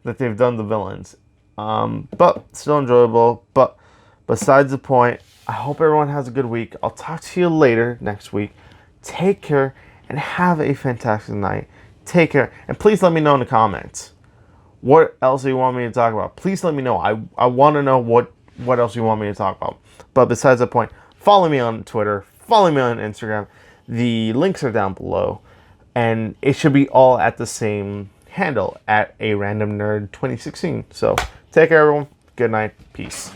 that they've done the villains. But still enjoyable. But Besides the point, I hope everyone has a good week. I'll talk to you later next week. Take care and have a fantastic night. Take care. And please let me know in the comments. What else do you want me to talk about? Please let me know. I want to know what else you want me to talk about. But besides the point, follow me on Twitter. Follow me on Instagram. The links are down below. And it should be all at the same handle, at a random nerd 2016. So take care, everyone. Good night. Peace.